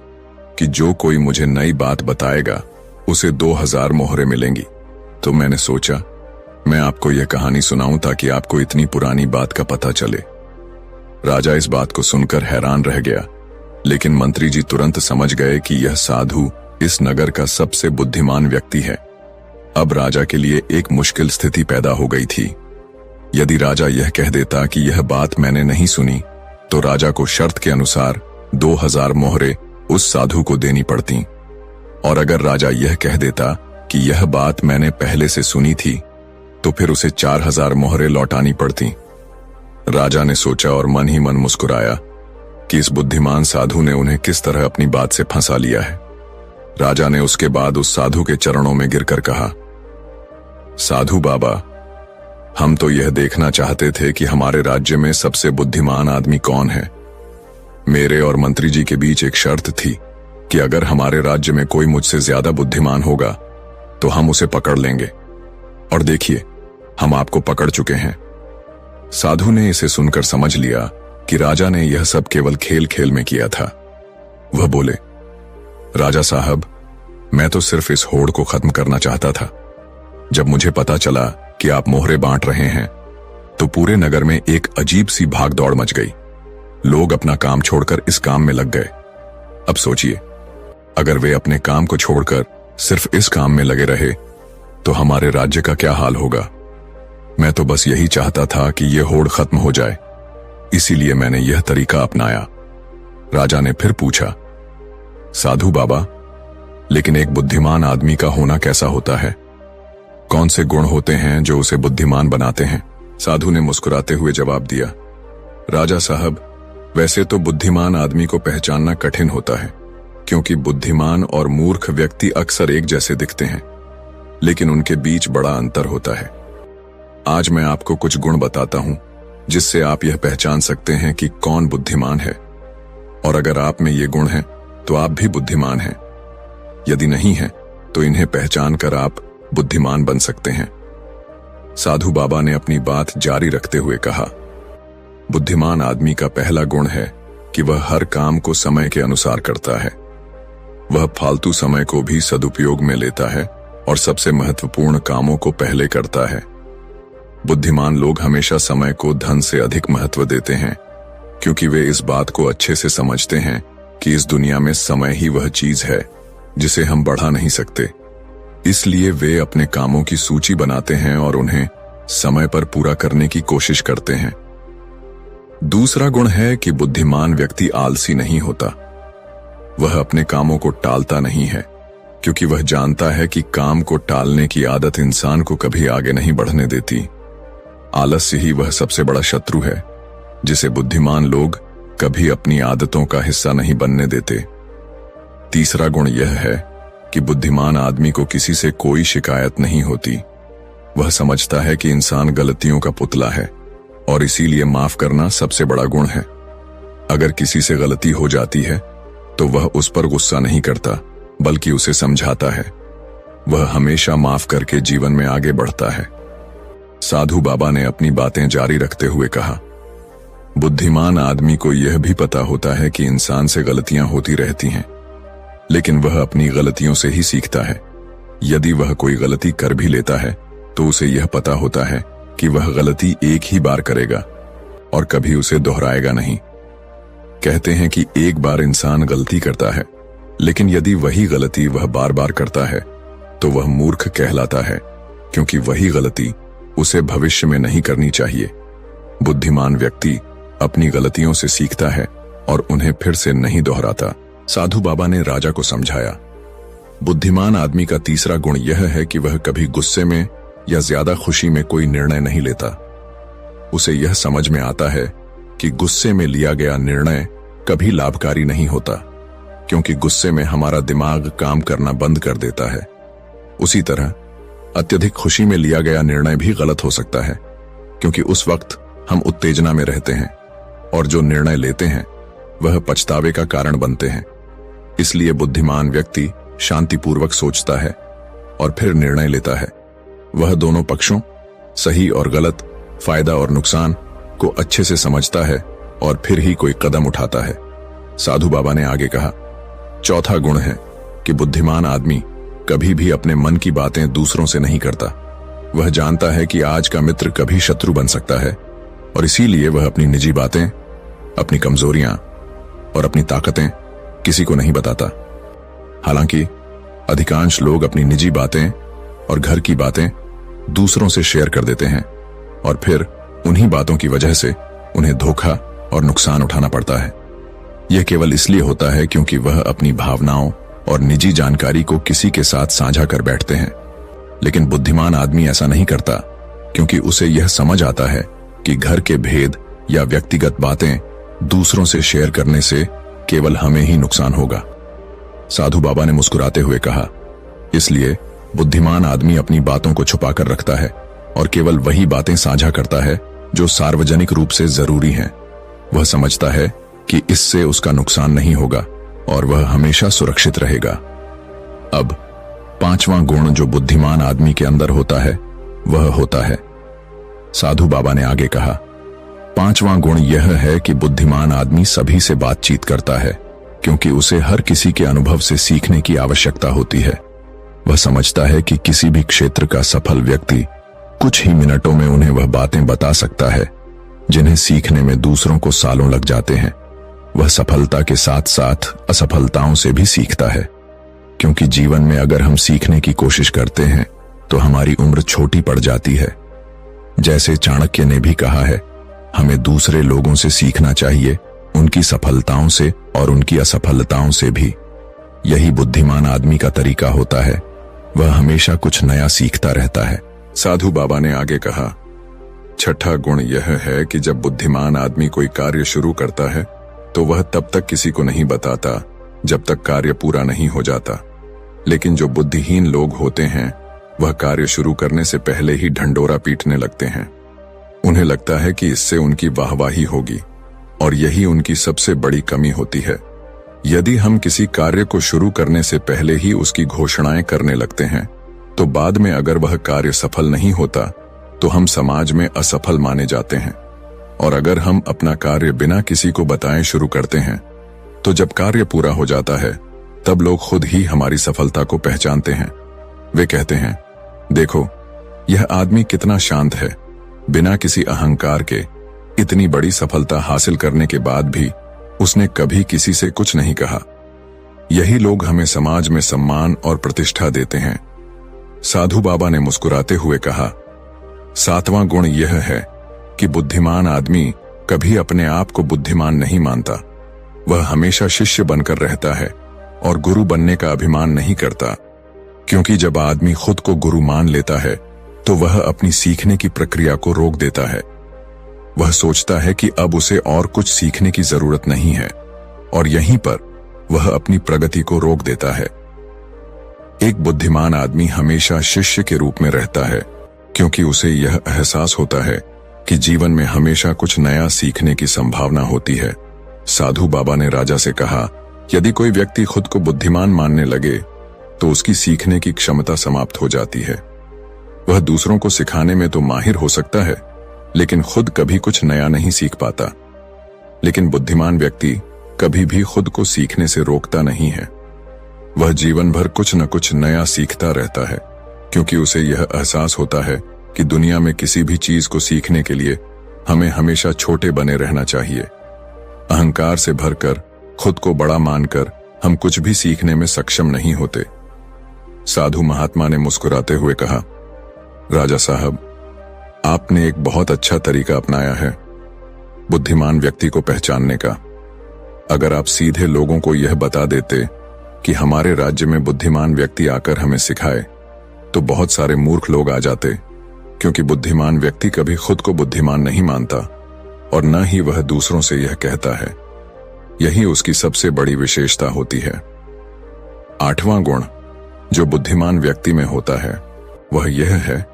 कि जो कोई मुझे नई बात बताएगा उसे 2000 मोहरे मिलेंगी। तो मैंने सोचा मैं आपको यह कहानी सुनाऊं ताकि आपको इतनी पुरानी बात का पता चले। राजा इस बात को सुनकर हैरान रह गया, लेकिन मंत्री जी तुरंत समझ गए कि यह साधु इस नगर का सबसे बुद्धिमान व्यक्ति है। अब राजा के लिए एक मुश्किल स्थिति पैदा हो गई थी। यदि राजा यह कह देता कि यह बात मैंने नहीं सुनी, तो राजा को शर्त के अनुसार 2000 मोहरे उस साधु को देनी पड़ती, और अगर राजा यह कह देता कि यह बात मैंने पहले से सुनी थी, तो फिर उसे 4000 मोहरे लौटानी पड़ती। राजा ने सोचा और मन ही मन मुस्कुराया कि इस बुद्धिमान साधु ने उन्हें किस तरह अपनी बात से फंसा लिया है। राजा ने उसके बाद उस साधु के चरणों में गिरकर कहा, साधु बाबा, हम तो यह देखना चाहते थे कि हमारे राज्य में सबसे बुद्धिमान आदमी कौन है। मेरे और मंत्री जी के बीच एक शर्त थी कि अगर हमारे राज्य में कोई मुझसे ज्यादा बुद्धिमान होगा तो हम उसे पकड़ लेंगे, और देखिए हम आपको पकड़ चुके हैं। साधु ने इसे सुनकर समझ लिया कि राजा ने यह सब केवल खेल खेल में किया था। वह बोले, राजा साहब, मैं तो सिर्फ इस होड़ को खत्म करना चाहता था। जब मुझे पता चला कि आप मोहरे बांट रहे हैं तो पूरे नगर में एक अजीब सी भागदौड़ मच गई। लोग अपना काम छोड़कर इस काम में लग गए। अब सोचिए, अगर वे अपने काम को छोड़कर सिर्फ इस काम में लगे रहे तो हमारे राज्य का क्या हाल होगा। मैं तो बस यही चाहता था कि यह होड़ खत्म हो जाए, इसीलिए मैंने यह तरीका अपनाया। राजा ने फिर पूछा, साधु बाबा, लेकिन एक बुद्धिमान आदमी का होना कैसा होता है? कौन से गुण होते हैं जो उसे बुद्धिमान बनाते हैं? साधु ने मुस्कुराते हुए जवाब दिया, राजा साहब, वैसे तो बुद्धिमान आदमी को पहचानना कठिन होता है, क्योंकि बुद्धिमान और मूर्ख व्यक्ति अक्सर एक जैसे दिखते हैं, लेकिन उनके बीच बड़ा अंतर होता है। आज मैं आपको कुछ गुण बताता हूं जिससे आप यह पहचान सकते हैं कि कौन बुद्धिमान है, और अगर आप में ये गुण हैं तो आप भी बुद्धिमान हैं। यदि नहीं है तो इन्हें पहचान कर आप बुद्धिमान बन सकते हैं। साधु बाबा ने अपनी बात जारी रखते हुए कहा, बुद्धिमान आदमी का पहला गुण है कि वह हर काम को समय के अनुसार करता है। वह फालतू समय को भी सदुपयोग में लेता है और सबसे महत्वपूर्ण कामों को पहले करता है। बुद्धिमान लोग हमेशा समय को धन से अधिक महत्व देते हैं, क्योंकि वे इस बात को अच्छे से समझते हैं कि इस दुनिया में समय ही वह चीज है जिसे हम बढ़ा नहीं सकते। इसलिए वे अपने कामों की सूची बनाते हैं और उन्हें समय पर पूरा करने की कोशिश करते हैं। दूसरा गुण है कि बुद्धिमान व्यक्ति आलसी नहीं होता। वह अपने कामों को टालता नहीं है, क्योंकि वह जानता है कि काम को टालने की आदत इंसान को कभी आगे नहीं बढ़ने देती। आलस्य ही वह सबसे बड़ा शत्रु है जिसे बुद्धिमान लोग कभी अपनी आदतों का हिस्सा नहीं बनने देते। तीसरा गुण यह है कि बुद्धिमान आदमी को किसी से कोई शिकायत नहीं होती। वह समझता है कि इंसान गलतियों का पुतला है और इसीलिए माफ करना सबसे बड़ा गुण है। अगर किसी से गलती हो जाती है तो वह उस पर गुस्सा नहीं करता, बल्कि उसे समझाता है। वह हमेशा माफ करके जीवन में आगे बढ़ता है। साधु बाबा ने अपनी बातें जारी रखते हुए कहा, बुद्धिमान आदमी को यह भी पता होता है कि इंसान से गलतियां होती रहती हैं, लेकिन वह अपनी गलतियों से ही सीखता है। यदि वह कोई गलती कर भी लेता है तो उसे यह पता होता है कि वह गलती एक ही बार करेगा और कभी उसे दोहराएगा नहीं। कहते हैं कि एक बार इंसान गलती करता है, लेकिन यदि वही गलती वह बार बार करता है तो वह मूर्ख कहलाता है, क्योंकि वही गलती उसे भविष्य में नहीं करनी चाहिए। बुद्धिमान व्यक्ति अपनी गलतियों से सीखता है और उन्हें फिर से नहीं दोहराता। साधु बाबा ने राजा को समझाया, बुद्धिमान आदमी का तीसरा गुण यह है कि वह कभी गुस्से में या ज्यादा खुशी में कोई निर्णय नहीं लेता। उसे यह समझ में आता है कि गुस्से में लिया गया निर्णय कभी लाभकारी नहीं होता, क्योंकि गुस्से में हमारा दिमाग काम करना बंद कर देता है। उसी तरह अत्यधिक खुशी में लिया गया निर्णय भी गलत हो सकता है, क्योंकि उस वक्त हम उत्तेजना में रहते हैं और जो निर्णय लेते हैं वह पछतावे का कारण बनते हैं। इसलिए बुद्धिमान व्यक्ति शांतिपूर्वक सोचता है और फिर निर्णय लेता है। वह दोनों पक्षों, सही और गलत, फायदा और नुकसान को अच्छे से समझता है और फिर ही कोई कदम उठाता है। साधु बाबा ने आगे कहा, चौथा गुण है कि बुद्धिमान आदमी कभी भी अपने मन की बातें दूसरों से नहीं करता। वह जानता है कि आज का मित्र कभी शत्रु बन सकता है और इसीलिए वह अपनी निजी बातें, अपनी कमजोरियां और अपनी ताकतें किसी को नहीं बताता। हालांकि अधिकांश लोग अपनी निजी बातें और घर की बातें दूसरों से शेयर कर देते हैं और फिर उन्हीं बातों की वजह से उन्हें धोखा और नुकसान उठाना पड़ता है। यह केवल इसलिए होता है क्योंकि वह अपनी भावनाओं और निजी जानकारी को किसी के साथ साझा कर बैठते हैं। लेकिन बुद्धिमान आदमी ऐसा नहीं करता, क्योंकि उसे यह समझ आता है कि घर के भेद या व्यक्तिगत बातें दूसरों से शेयर करने से केवल हमें ही नुकसान होगा। साधु बाबा ने मुस्कुराते हुए कहा, इसलिए बुद्धिमान आदमी अपनी बातों को छुपाकर रखता है और केवल वही बातें साझा करता है जो सार्वजनिक रूप से जरूरी हैं। वह समझता है कि इससे उसका नुकसान नहीं होगा और वह हमेशा सुरक्षित रहेगा। अब पांचवां गुण जो बुद्धिमान आदमी के अंदर होता है वह होता है, साधु बाबा ने आगे कहा, पांचवां गुण यह है कि बुद्धिमान आदमी सभी से बातचीत करता है, क्योंकि उसे हर किसी के अनुभव से सीखने की आवश्यकता होती है। वह समझता है कि किसी भी क्षेत्र का सफल व्यक्ति कुछ ही मिनटों में उन्हें वह बातें बता सकता है जिन्हें सीखने में दूसरों को सालों लग जाते हैं, वह सफलता के साथ साथ असफलताओं से भी सीखता है। क्योंकि जीवन में अगर हम सीखने की कोशिश करते हैं तो हमारी उम्र छोटी पड़ जाती है। जैसे चाणक्य ने भी कहा है, हमें दूसरे लोगों से सीखना चाहिए, उनकी सफलताओं से और उनकी असफलताओं से भी। यही बुद्धिमान आदमी का तरीका होता है, वह हमेशा कुछ नया सीखता रहता है। साधु बाबा ने आगे कहा, छठा गुण यह है कि जब बुद्धिमान आदमी कोई कार्य शुरू करता है तो वह तब तक किसी को नहीं बताता जब तक कार्य पूरा नहीं हो जाता। लेकिन जो बुद्धिहीन लोग होते हैं वह कार्य शुरू करने से पहले ही ढंडोरा पीटने लगते हैं। उन्हें लगता है कि इससे उनकी वाहवाही होगी, और यही उनकी सबसे बड़ी कमी होती है। यदि हम किसी कार्य को शुरू करने से पहले ही उसकी घोषणाएं करने लगते हैं तो बाद में अगर वह कार्य सफल नहीं होता तो हम समाज में असफल माने जाते हैं। और अगर हम अपना कार्य बिना किसी को बताए शुरू करते हैं तो जब कार्य पूरा हो जाता है तब लोग खुद ही हमारी सफलता को पहचानते हैं। वे कहते हैं, देखो यह आदमी कितना शांत है, बिना किसी अहंकार के इतनी बड़ी सफलता हासिल करने के बाद भी उसने कभी किसी से कुछ नहीं कहा। यही लोग हमें समाज में सम्मान और प्रतिष्ठा देते हैं। साधु बाबा ने मुस्कुराते हुए कहा, सातवां गुण यह है कि बुद्धिमान आदमी कभी अपने आप को बुद्धिमान नहीं मानता। वह हमेशा शिष्य बनकर रहता है और गुरु बनने का अभिमान नहीं करता। क्योंकि जब आदमी खुद को गुरु मान लेता है तो वह अपनी सीखने की प्रक्रिया को रोक देता है। वह सोचता है कि अब उसे और कुछ सीखने की जरूरत नहीं है, और यहीं पर वह अपनी प्रगति को रोक देता है। एक बुद्धिमान आदमी हमेशा शिष्य के रूप में रहता है, क्योंकि उसे यह एहसास होता है कि जीवन में हमेशा कुछ नया सीखने की संभावना होती है। साधु बाबा ने राजा से कहा, यदि कोई व्यक्ति खुद को बुद्धिमान मानने लगे तो उसकी सीखने की क्षमता समाप्त हो जाती है। वह दूसरों को सिखाने में तो माहिर हो सकता है, लेकिन खुद कभी कुछ नया नहीं सीख पाता। लेकिन बुद्धिमान व्यक्ति कभी भी खुद को सीखने से रोकता नहीं है। वह जीवन भर कुछ न कुछ नया सीखता रहता है, क्योंकि उसे यह एहसास होता है कि दुनिया में किसी भी चीज को सीखने के लिए हमें हमेशा छोटे बने रहना चाहिए। अहंकार से भरकर, खुद को बड़ा मानकर हम कुछ भी सीखने में सक्षम नहीं होते। साधु महात्मा ने मुस्कुराते हुए कहा, राजा साहब, आपने एक बहुत अच्छा तरीका अपनाया है बुद्धिमान व्यक्ति को पहचानने का। अगर आप सीधे लोगों को यह बता देते कि हमारे राज्य में बुद्धिमान व्यक्ति आकर हमें सिखाए तो बहुत सारे मूर्ख लोग आ जाते, क्योंकि बुद्धिमान व्यक्ति कभी खुद को बुद्धिमान नहीं मानता और न ही वह दूसरों से यह कहता है। यही उसकी सबसे बड़ी विशेषता होती है। आठवां गुण जो बुद्धिमान व्यक्ति में होता है वह यह है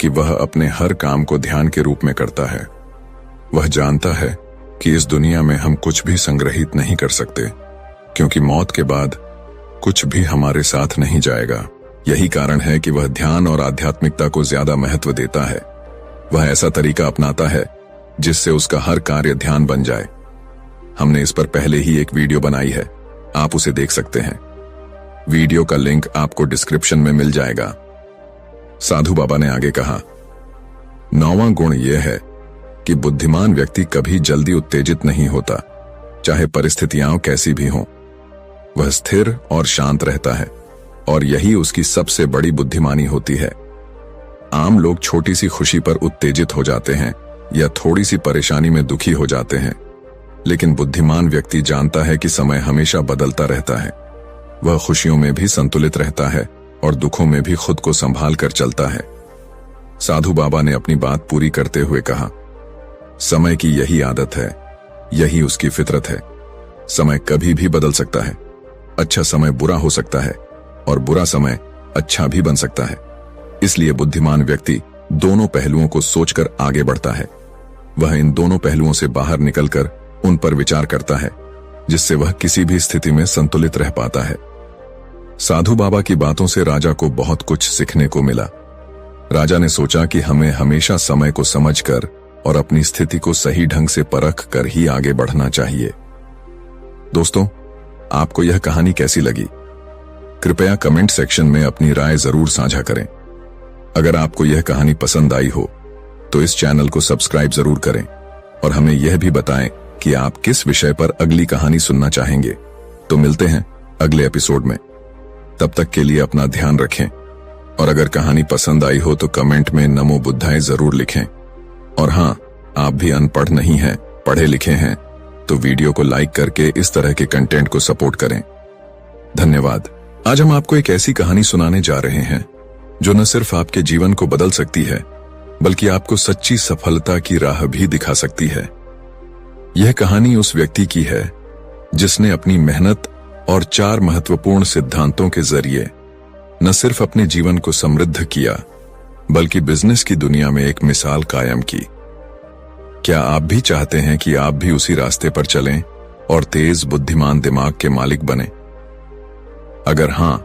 कि वह अपने हर काम को ध्यान के रूप में करता है। वह जानता है कि इस दुनिया में हम कुछ भी संग्रहित नहीं कर सकते, क्योंकि मौत के बाद कुछ भी हमारे साथ नहीं जाएगा। यही कारण है कि वह ध्यान और आध्यात्मिकता को ज्यादा महत्व देता है। वह ऐसा तरीका अपनाता है जिससे उसका हर कार्य ध्यान बन जाए। हमने इस पर पहले ही एक वीडियो बनाई है, आप उसे देख सकते हैं। वीडियो का लिंक आपको डिस्क्रिप्शन में मिल जाएगा। साधु बाबा ने आगे कहा, नौवां गुण यह है कि बुद्धिमान व्यक्ति कभी जल्दी उत्तेजित नहीं होता, चाहे परिस्थितियां कैसी भी हों। वह स्थिर और शांत रहता है, और यही उसकी सबसे बड़ी बुद्धिमानी होती है। आम लोग छोटी सी खुशी पर उत्तेजित हो जाते हैं या थोड़ी सी परेशानी में दुखी हो जाते हैं, लेकिन बुद्धिमान व्यक्ति जानता है कि समय हमेशा बदलता रहता है। वह खुशियों में भी संतुलित रहता है और दुखों में भी खुद को संभाल कर चलता है। साधु बाबा ने अपनी बात पूरी करते हुए कहा, समय की यही आदत है, यही उसकी फितरत है। समय कभी भी बदल सकता है। अच्छा समय बुरा हो सकता है और बुरा समय अच्छा भी बन सकता है। इसलिए बुद्धिमान व्यक्ति दोनों पहलुओं को सोचकर आगे बढ़ता है। वह इन दोनों पहलुओं से बाहर निकलकर उन पर विचार करता है, जिससे वह किसी भी स्थिति में संतुलित रह पाता है। साधु बाबा की बातों से राजा को बहुत कुछ सीखने को मिला। राजा ने सोचा कि हमें हमेशा समय को समझकर और अपनी स्थिति को सही ढंग से परख कर ही आगे बढ़ना चाहिए। दोस्तों, आपको यह कहानी कैसी लगी? कृपया कमेंट सेक्शन में अपनी राय जरूर साझा करें। अगर आपको यह कहानी पसंद आई हो तो इस चैनल को सब्सक्राइब जरूर करें और हमें यह भी बताएं कि आप किस विषय पर अगली कहानी सुनना चाहेंगे। तो मिलते हैं अगले एपिसोड में। तब तक के लिए अपना ध्यान रखें और अगर कहानी पसंद आई हो तो कमेंट में नमो बुद्धाय जरूर लिखें। और हाँ, आप भी अनपढ़ नहीं हैं, पढ़े लिखे हैं, तो वीडियो को लाइक करके इस तरह के कंटेंट को सपोर्ट करें। धन्यवाद। आज हम आपको एक ऐसी कहानी सुनाने जा रहे हैं जो न सिर्फ आपके जीवन को बदल सकती है बल्कि आपको सच्ची सफलता की राह भी दिखा सकती है। यह कहानी उस व्यक्ति की है जिसने अपनी मेहनत और 4 महत्वपूर्ण सिद्धांतों के जरिए न सिर्फ अपने जीवन को समृद्ध किया बल्कि बिजनेस की दुनिया में एक मिसाल कायम की। क्या आप भी चाहते हैं कि आप भी उसी रास्ते पर चलें और तेज बुद्धिमान दिमाग के मालिक बने? अगर हां,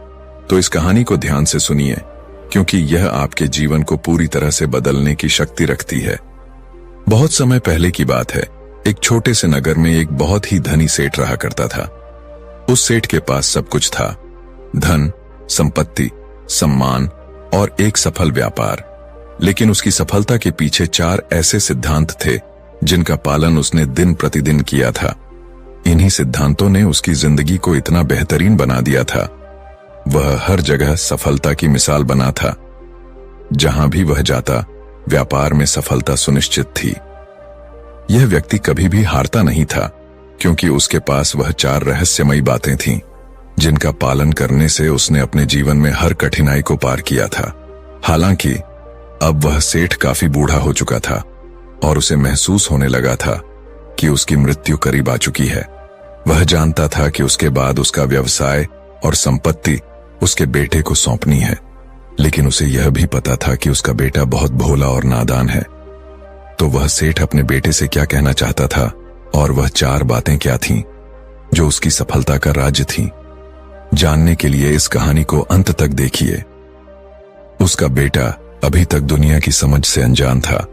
तो इस कहानी को ध्यान से सुनिए क्योंकि यह आपके जीवन को पूरी तरह से बदलने की शक्ति रखती है। बहुत समय पहले की बात है, एक छोटे से नगर में एक बहुत ही धनी सेठ रहा करता था। उस सेठ के पास सब कुछ था, धन, संपत्ति, सम्मान और एक सफल व्यापार। लेकिन उसकी सफलता के पीछे 4 ऐसे सिद्धांत थे जिनका पालन उसने दिन प्रतिदिन किया था। इन्हीं सिद्धांतों ने उसकी जिंदगी को इतना बेहतरीन बना दिया था। वह हर जगह सफलता की मिसाल बना था। जहां भी वह जाता, व्यापार में सफलता सुनिश्चित थी। यह व्यक्ति कभी भी हारता नहीं था क्योंकि उसके पास वह 4 रहस्यमयी बातें थीं जिनका पालन करने से उसने अपने जीवन में हर कठिनाई को पार किया था। हालांकि अब वह सेठ काफी बूढ़ा हो चुका था और उसे महसूस होने लगा था कि उसकी मृत्यु करीब आ चुकी है। वह जानता था कि उसके बाद उसका व्यवसाय और संपत्ति उसके बेटे को सौंपनी है, लेकिन उसे यह भी पता था कि उसका बेटा बहुत भोला और नादान है। तो वह सेठ अपने बेटे से क्या कहना चाहता था और वह 4 बातें क्या थीं जो उसकी सफलता का राज थीं? जानने के लिए इस कहानी को अंत तक देखिए। उसका बेटा अभी तक दुनिया की समझ से अनजान था,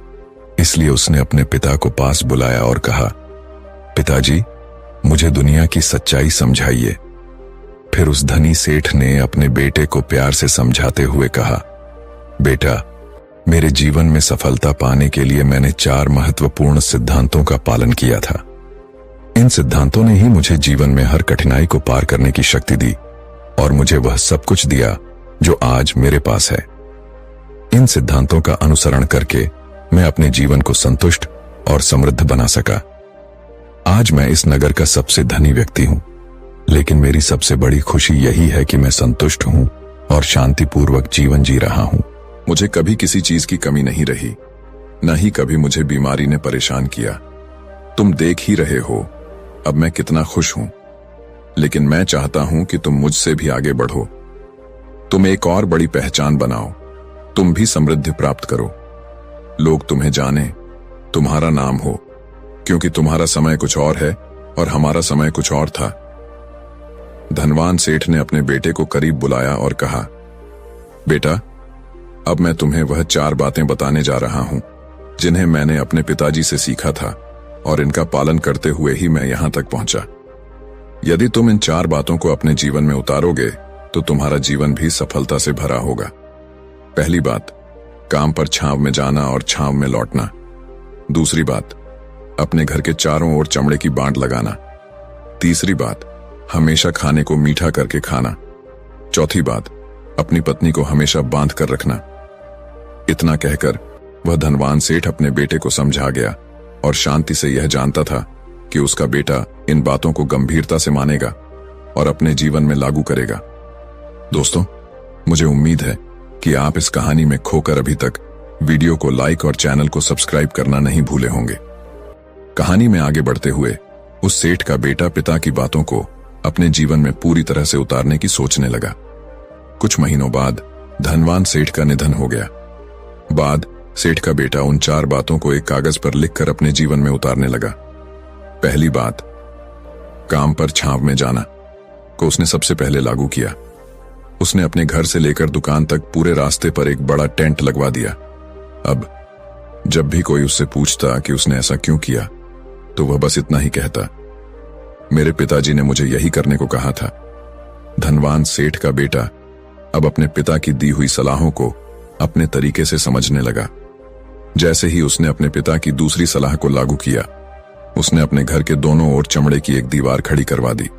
इसलिए उसने अपने पिता को पास बुलाया और कहा, पिताजी, मुझे दुनिया की सच्चाई समझाइए। फिर उस धनी सेठ ने अपने बेटे को प्यार से समझाते हुए कहा, बेटा, मेरे जीवन में सफलता पाने के लिए मैंने 4 महत्वपूर्ण सिद्धांतों का पालन किया था। इन सिद्धांतों ने ही मुझे जीवन में हर कठिनाई को पार करने की शक्ति दी और मुझे वह सब कुछ दिया जो आज मेरे पास है। इन सिद्धांतों का अनुसरण करके मैं अपने जीवन को संतुष्ट और समृद्ध बना सका। आज मैं इस नगर का सबसे धनी व्यक्ति हूं, लेकिन मेरी सबसे बड़ी खुशी यही है कि मैं संतुष्ट हूं और शांतिपूर्वक जीवन जी रहा हूं। मुझे कभी किसी चीज की कमी नहीं रही, न ही कभी मुझे बीमारी ने परेशान किया। तुम देख ही रहे हो अब मैं कितना खुश हूं, लेकिन मैं चाहता हूं कि तुम मुझसे भी आगे बढ़ो। तुम एक और बड़ी पहचान बनाओ, तुम भी समृद्धि प्राप्त करो, लोग तुम्हें जाने, तुम्हारा नाम हो, क्योंकि तुम्हारा समय कुछ और है और हमारा समय कुछ और था। धनवान सेठ ने अपने बेटे को करीब बुलाया और कहा, बेटा, अब मैं तुम्हें वह 4 बातें बताने जा रहा हूं जिन्हें मैंने अपने पिताजी से सीखा था और इनका पालन करते हुए ही मैं यहां तक पहुंचा। यदि तुम इन 4 बातों को अपने जीवन में उतारोगे तो तुम्हारा जीवन भी सफलता से भरा होगा। पहली बात, काम पर छांव में जाना और छांव में लौटना। दूसरी बात, अपने घर के चारों ओर चमड़े की बांट लगाना। तीसरी बात, हमेशा खाने को मीठा करके खाना। चौथी बात, अपनी पत्नी को हमेशा बांध कर रखना। इतना कहकर वह धनवान सेठ अपने बेटे को समझा गया और शांति से यह जानता था कि उसका बेटा इन बातों को गंभीरता से मानेगा और अपने जीवन में लागू करेगा। दोस्तों, मुझे उम्मीद है कि आप इस कहानी में खोकर अभी तक वीडियो को लाइक और चैनल को सब्सक्राइब करना नहीं भूले होंगे। कहानी में आगे बढ़ते हुए उस सेठ का बेटा पिता की बातों को अपने जीवन में पूरी तरह से उतारने की सोचने लगा। कुछ महीनों बाद धनवान सेठ का निधन हो गया। बाद सेठ का बेटा उन 4 बातों को एक कागज पर लिखकर अपने जीवन में उतारने लगा। पहली बात, काम पर छांव में जाना को उसने सबसे पहले लागू किया। उसने अपने घर से लेकर दुकान तक पूरे रास्ते पर एक बड़ा टेंट लगवा दिया। अब जब भी कोई उससे पूछता कि उसने ऐसा क्यों किया, तो वह बस इतना ही कहता, मेरे पिताजी ने मुझे यही करने को कहा था। धनवान सेठ का बेटा अब अपने पिता की दी हुई सलाहों को अपने तरीके से समझने लगा। जैसे ही उसने अपने पिता की दूसरी सलाह को लागू किया, उसने अपने घर के दोनों ओर चमड़े की एक दीवार खड़ी करवा दी।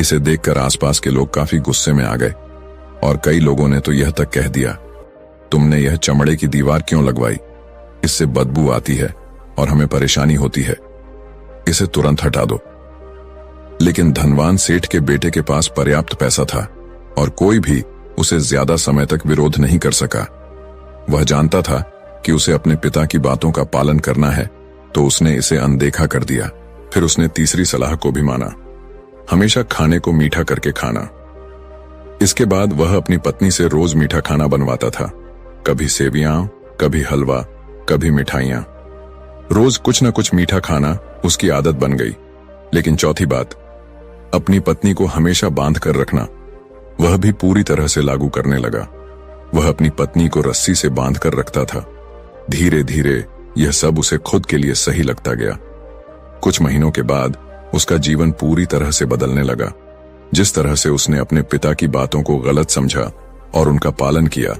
इसे देखकर आसपास के लोग काफी गुस्से में आ गए और कई लोगों ने तो यह तक कह दिया, तुमने यह चमड़े की दीवार क्यों लगवाई? इससे बदबू आती है और हमें परेशानी होती है, इसे तुरंत हटा दो। लेकिन धनवान सेठ के बेटे के पास पर्याप्त पैसा था और कोई भी उसे ज्यादा समय तक विरोध नहीं कर सका। वह जानता था कि उसे अपने पिता की बातों का पालन करना है, तो उसने इसे अनदेखा कर दिया। फिर उसने तीसरी सलाह को भी माना, हमेशा खाने को मीठा करके खाना। इसके बाद वह अपनी पत्नी से रोज मीठा खाना बनवाता था, कभी सेवियां, कभी हलवा, कभी मिठाइयां। रोज कुछ न कुछ मीठा खाना उसकी आदत बन गई। लेकिन चौथी बात, अपनी पत्नी को हमेशा बांध कर रखना, वह भी पूरी तरह से लागू करने लगा। वह अपनी पत्नी को रस्सी से बांध कर रखता था। धीरे धीरे यह सब उसे खुद के लिए सही लगता गया। कुछ महीनों के बाद उसका जीवन पूरी तरह से बदलने लगा। जिस तरह से उसने अपने पिता की बातों को गलत समझा और उनका पालन किया,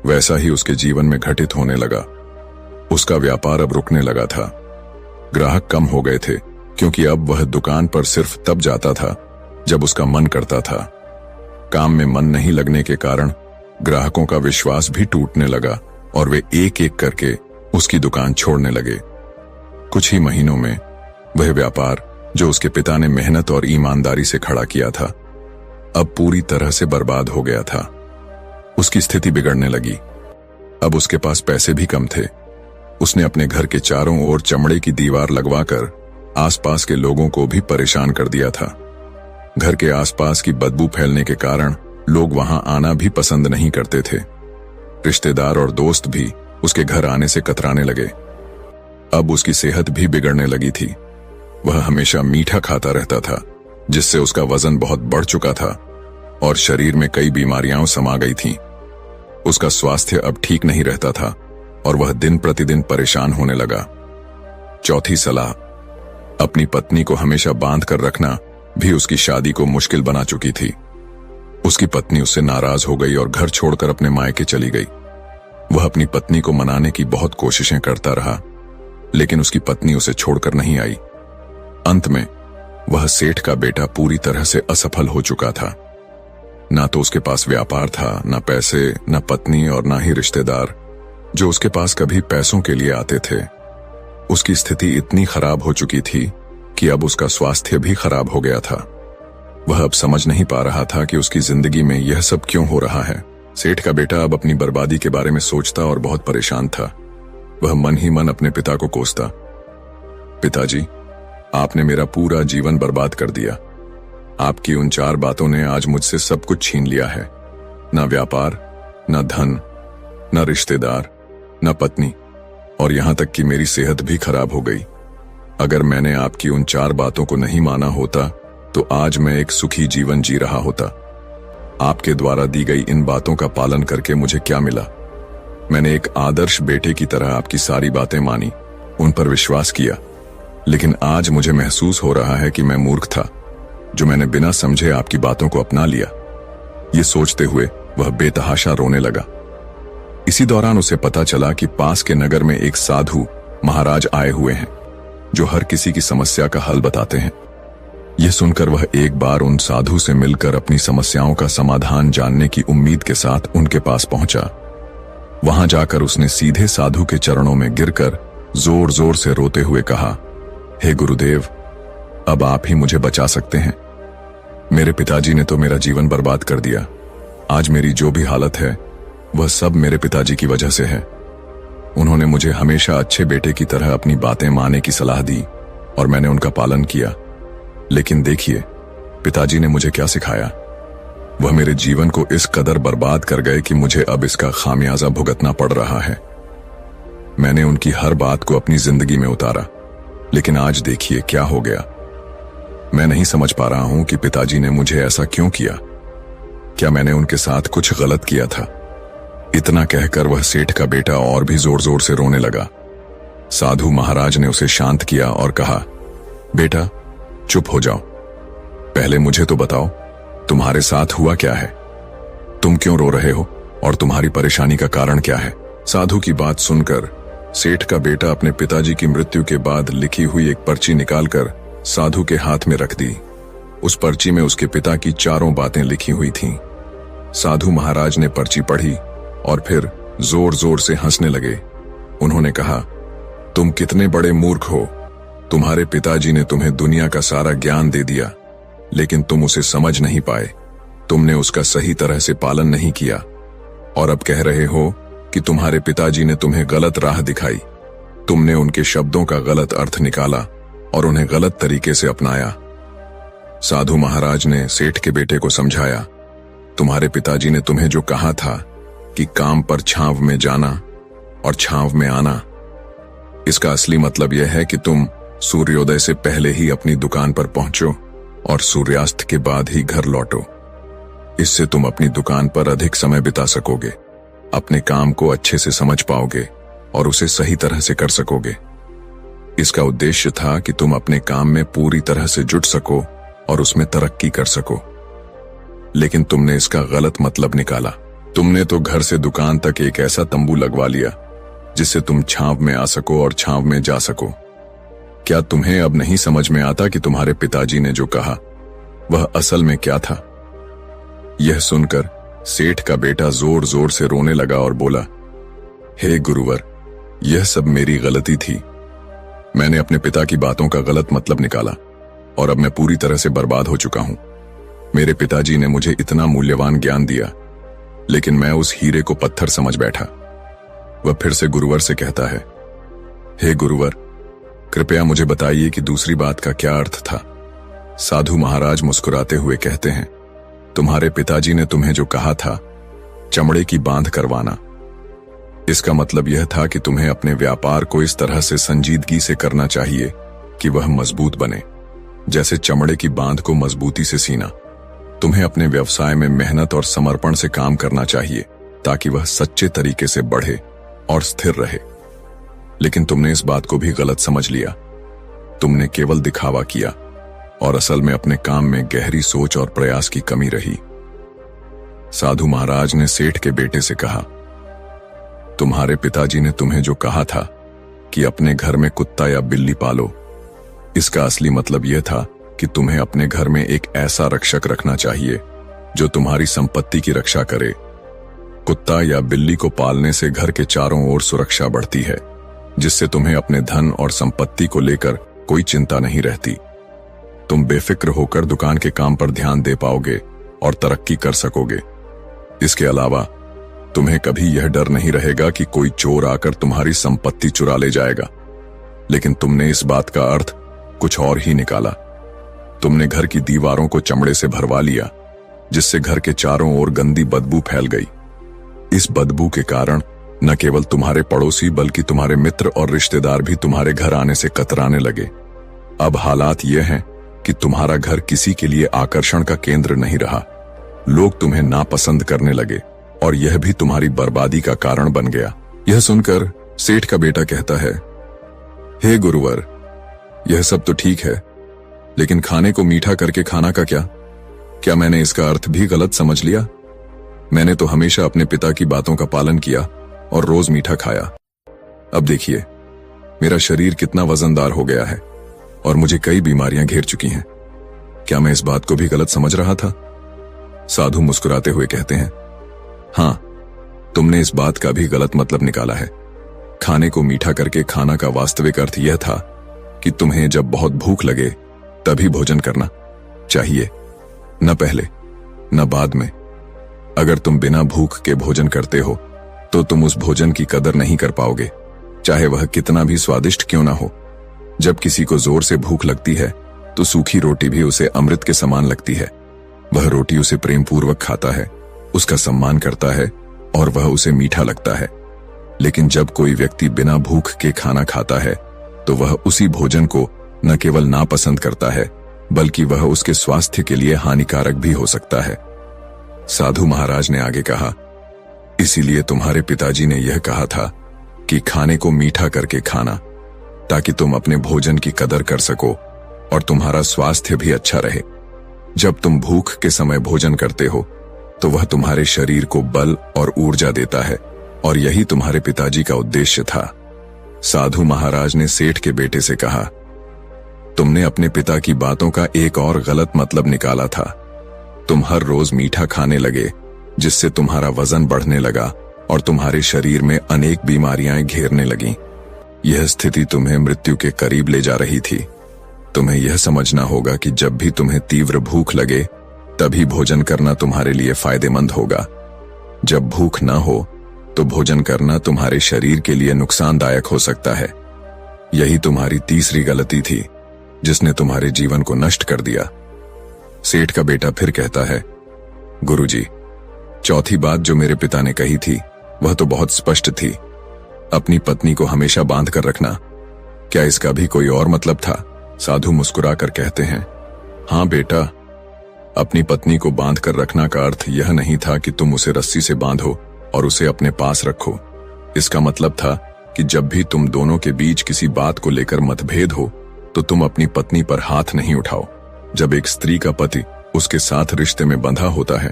वैसा ही उसके जीवन में घटित होने लगा। उसका व्यापार अब रुकने लगा था। ग्राहक कम हो गए थे क्योंकि अब वह दुकान पर सिर्फ तब जाता था जब उसका मन करता था। काम में मन नहीं लगने के कारण ग्राहकों का विश्वास भी टूटने लगा और वे एक एक करके उसकी दुकान छोड़ने लगे। कुछ ही महीनों में वह व्यापार जो उसके पिता ने मेहनत और ईमानदारी से खड़ा किया था, अब पूरी तरह से बर्बाद हो गया था। उसकी स्थिति बिगड़ने लगी। अब उसके पास पैसे भी कम थे। उसने अपने घर के चारों ओर चमड़े की दीवार लगवाकर आसपास के लोगों को भी परेशान कर दिया था। घर के आसपास की बदबू फैलने के कारण लोग वहां आना भी पसंद नहीं करते थे। रिश्तेदार और दोस्त भी उसके घर आने से कतराने लगे। अब उसकी सेहत भी बिगड़ने लगी थी। वह हमेशा मीठा खाता रहता था, जिससे उसका वजन बहुत बढ़ चुका था और शरीर में कई बीमारियां समा गई थीं। उसका स्वास्थ्य अब ठीक नहीं रहता था और वह दिन प्रतिदिन परेशान होने लगा। चौथी सलाह, अपनी पत्नी को हमेशा बांध कर रखना भी उसकी शादी को मुश्किल बना चुकी थी। उसकी पत्नी उससे नाराज हो गई और घर छोड़कर अपने मायके चली गई। वह अपनी पत्नी को मनाने की बहुत कोशिशें करता रहा, लेकिन उसकी पत्नी उसे छोड़कर नहीं आई। अंत में वह सेठ का बेटा पूरी तरह से असफल हो चुका था। ना तो उसके पास व्यापार था, ना पैसे, ना पत्नी और ना ही रिश्तेदार जो उसके पास कभी पैसों के लिए आते थे। उसकी स्थिति इतनी खराब हो चुकी थी कि अब उसका स्वास्थ्य भी खराब हो गया था। वह अब समझ नहीं पा रहा था कि उसकी जिंदगी में यह सब क्यों हो रहा है। सेठ का बेटा अब अपनी बर्बादी के बारे में सोचता और बहुत परेशान था। वह मन ही मन अपने पिता को कोसता, पिताजी, आपने मेरा पूरा जीवन बर्बाद कर दिया। आपकी उन 4 बातों ने आज मुझसे सब कुछ छीन लिया है। ना व्यापार, ना धन, ना रिश्तेदार, ना पत्नी, और यहां तक कि मेरी सेहत भी खराब हो गई। अगर मैंने आपकी उन 4 बातों को नहीं माना होता तो आज मैं एक सुखी जीवन जी रहा होता। आपके द्वारा दी गई इन बातों का पालन करके मुझे क्या मिला? मैंने एक आदर्श बेटे की तरह आपकी सारी बातें मानी, उन पर विश्वास किया, लेकिन आज मुझे महसूस हो रहा है कि मैं मूर्ख था जो मैंने बिना समझे आपकी बातों को अपना लिया। ये सोचते हुए वह बेतहाशा रोने लगा। इसी दौरान उसे पता चला कि पास के नगर में एक साधु महाराज आए हुए हैं जो हर किसी की समस्या का हल बताते हैं। यह सुनकर वह एक बार उन साधु से मिलकर अपनी समस्याओं का समाधान जानने की उम्मीद के साथ उनके पास पहुंचा। वहां जाकर उसने सीधे साधु के चरणों में गिरकर जोर जोर से रोते हुए कहा, हे गुरुदेव, अब आप ही मुझे बचा सकते हैं। मेरे पिताजी ने तो मेरा जीवन बर्बाद कर दिया। आज मेरी जो भी हालत है वह सब मेरे पिताजी की वजह से है। उन्होंने मुझे हमेशा अच्छे बेटे की तरह अपनी बातें मानने की सलाह दी और मैंने उनका पालन किया। लेकिन देखिए, पिताजी ने मुझे क्या सिखाया। वह मेरे जीवन को इस कदर बर्बाद कर गए कि मुझे अब इसका खामियाजा भुगतना पड़ रहा है। मैंने उनकी हर बात को अपनी जिंदगी में उतारा, लेकिन आज देखिए क्या हो गया। मैं नहीं समझ पा रहा हूं कि पिताजी ने मुझे ऐसा क्यों किया। क्या मैंने उनके साथ कुछ गलत किया था? इतना कहकर वह सेठ का बेटा और भी जोर जोर से रोने लगा। साधु महाराज ने उसे शांत किया और कहा, बेटा चुप हो जाओ, पहले मुझे तो बताओ तुम्हारे साथ हुआ क्या है? तुम क्यों रो रहे हो और तुम्हारी परेशानी का कारण क्या है? साधु की बात सुनकर सेठ का बेटा अपने पिताजी की मृत्यु के बाद लिखी हुई एक पर्ची निकालकर साधु के हाथ में रख दी। उस पर्ची में उसके पिता की चारों बातें लिखी हुई थीं। साधु महाराज ने पर्ची पढ़ी और फिर जोर जोर से हंसने लगे। उन्होंने कहा, तुम कितने बड़े मूर्ख हो। तुम्हारे पिताजी ने तुम्हें दुनिया का सारा ज्ञान दे दिया, लेकिन तुम उसे समझ नहीं पाए। तुमने उसका सही तरह से पालन नहीं किया और अब कह रहे हो कि तुम्हारे पिताजी ने तुम्हें गलत राह दिखाई। तुमने उनके शब्दों का गलत अर्थ निकाला और उन्हें गलत तरीके से अपनाया। साधु महाराज ने सेठ के बेटे को समझाया, तुम्हारे पिताजी ने तुम्हें जो कहा था कि काम पर छांव में जाना और छांव में आना, इसका असली मतलब यह है कि तुम सूर्योदय से पहले ही अपनी दुकान पर पहुंचो और सूर्यास्त के बाद ही घर लौटो। इससे तुम अपनी दुकान पर अधिक समय बिता सकोगे, अपने काम को अच्छे से समझ पाओगे और उसे सही तरह से कर सकोगे। इसका उद्देश्य था कि तुम अपने काम में पूरी तरह से जुट सको और उसमें तरक्की कर सको। लेकिन तुमने इसका गलत मतलब निकाला। तुमने तो घर से दुकान तक एक ऐसा तंबू लगवा लिया जिससे तुम छांव में आ सको और छांव में जा सको। क्या तुम्हें अब नहीं समझ में आता कि तुम्हारे पिताजी ने जो कहा वह असल में क्या था? यह सुनकर सेठ का बेटा जोर जोर से रोने लगा और बोला, हे गुरुवर, यह सब मेरी गलती थी। मैंने अपने पिता की बातों का गलत मतलब निकाला और अब मैं पूरी तरह से बर्बाद हो चुका हूं। मेरे पिताजी ने मुझे इतना मूल्यवान ज्ञान दिया, लेकिन मैं उस हीरे को पत्थर समझ बैठा। वह फिर से गुरुवर से कहता है, हे गुरुवर, कृपया मुझे बताइए कि दूसरी बात का क्या अर्थ था। साधु महाराज मुस्कुराते हुए कहते हैं, तुम्हारे पिताजी ने तुम्हें जो कहा था चमड़े की बांध करवाना, इसका मतलब यह था कि तुम्हें अपने व्यापार को इस तरह से संजीदगी से करना चाहिए कि वह मजबूत बने, जैसे चमड़े की बांध को मजबूती से सीना। तुम्हें अपने व्यवसाय में मेहनत और समर्पण से काम करना चाहिए ताकि वह सच्चे तरीके से बढ़े और स्थिर रहे। लेकिन तुमने इस बात को भी गलत समझ लिया। तुमने केवल दिखावा किया और असल में अपने काम में गहरी सोच और प्रयास की कमी रही। साधु महाराज ने सेठ के बेटे से कहा, तुम्हारे पिताजी ने तुम्हें जो कहा था कि अपने घर में कुत्ता या बिल्ली पालो, इसका असली मतलब यह था कि तुम्हें अपने घर में एक ऐसा रक्षक रखना चाहिए जो तुम्हारी संपत्ति की रक्षा करे। कुत्ता या बिल्ली को पालने से घर के चारों ओर सुरक्षा बढ़ती है, जिससे तुम्हें अपने धन और संपत्ति को लेकर कोई चिंता नहीं रहती। तुम बेफिक्र होकर दुकान के काम पर ध्यान दे पाओगे और तरक्की कर सकोगे। इसके अलावा तुम्हें कभी यह डर नहीं रहेगा कि कोई चोर आकर तुम्हारी संपत्ति चुरा ले जाएगा। लेकिन तुमने इस बात का अर्थ कुछ और ही निकाला। तुमने घर की दीवारों को चमड़े से भरवा लिया, जिससे घर के चारों ओर गंदी बदबू फैल गई। इस बदबू के कारण न केवल तुम्हारे पड़ोसी बल्कि तुम्हारे मित्र और रिश्तेदार भी तुम्हारे घर आने से कतराने लगे। अब हालात यह हैं कि तुम्हारा घर किसी के लिए आकर्षण का केंद्र नहीं रहा। लोग तुम्हें नापसंद करने लगे और यह भी तुम्हारी बर्बादी का कारण बन गया। यह सुनकर सेठ का बेटा कहता है, हे गुरुवर, यह सब तो ठीक है, लेकिन खाने को मीठा करके खाना का क्या? क्या मैंने इसका अर्थ भी गलत समझ लिया? मैंने तो हमेशा अपने पिता की बातों का पालन किया और रोज मीठा खाया। अब देखिए, मेरा शरीर कितना वजनदार हो गया है और मुझे कई बीमारियां घेर चुकी हैं। क्या मैं इस बात को भी गलत समझ रहा था? साधु मुस्कुराते हुए कहते हैं, हां, तुमने इस बात का भी गलत मतलब निकाला है। खाने को मीठा करके खाना का वास्तविक अर्थ यह था कि तुम्हें जब बहुत भूख लगे तभी भोजन करना चाहिए, न पहले न बाद में। अगर तुम बिना भूख के भोजन करते हो तो तुम उस भोजन की कदर नहीं कर पाओगे, चाहे वह कितना भी स्वादिष्ट क्यों ना हो। जब किसी को जोर से भूख लगती है तो सूखी रोटी भी उसे अमृत के समान लगती है। वह रोटी उसे प्रेम पूर्वक खाता है, उसका सम्मान करता है और वह उसे मीठा लगता है। लेकिन जब कोई व्यक्ति बिना भूख के खाना खाता है तो वह उसी भोजन को न केवल नापसंद करता है बल्कि वह उसके स्वास्थ्य के लिए हानिकारक भी हो सकता है। साधु महाराज ने आगे कहा, इसीलिए तुम्हारे पिताजी ने यह कहा था कि खाने को मीठा करके खाना, ताकि तुम अपने भोजन की कदर कर सको और तुम्हारा स्वास्थ्य भी अच्छा रहे। जब तुम भूख के समय भोजन करते हो तो वह तुम्हारे शरीर को बल और ऊर्जा देता है और यही तुम्हारे पिताजी का उद्देश्य था। साधु महाराज ने सेठ के बेटे से कहा, तुमने अपने पिता की बातों का एक और गलत मतलब निकाला था। तुम हर रोज मीठा खाने लगे, जिससे तुम्हारा वजन बढ़ने लगा और तुम्हारे शरीर में अनेक बीमारियां घेरने लगीं। यह स्थिति तुम्हें मृत्यु के करीब ले जा रही थी। तुम्हें यह समझना होगा कि जब भी तुम्हें तीव्र भूख लगे, तभी भोजन करना तुम्हारे लिए फायदेमंद होगा। जब भूख न हो तो भोजन करना तुम्हारे शरीर के लिए नुकसानदायक हो सकता है। यही तुम्हारी तीसरी गलती थी, जिसने तुम्हारे जीवन को नष्ट कर दिया। सेठ का बेटा फिर कहता है, गुरुजी, चौथी बात जो मेरे पिता ने कही थी वह तो बहुत स्पष्ट थी। अपनी पत्नी को हमेशा बांध कर रखना, क्या इसका भी कोई और मतलब था? साधु मुस्कुराकर कहते हैं, हाँ बेटा, अपनी पत्नी को बांध कर रखना का अर्थ यह नहीं था कि तुम उसे रस्सी से बांधो और उसे अपने पास रखो। इसका मतलब था कि जब भी तुम दोनों के बीच किसी बात को लेकर मतभेद हो तो तुम अपनी पत्नी पर हाथ नहीं उठाओ। जब एक स्त्री का पति उसके साथ रिश्ते में बंधा होता है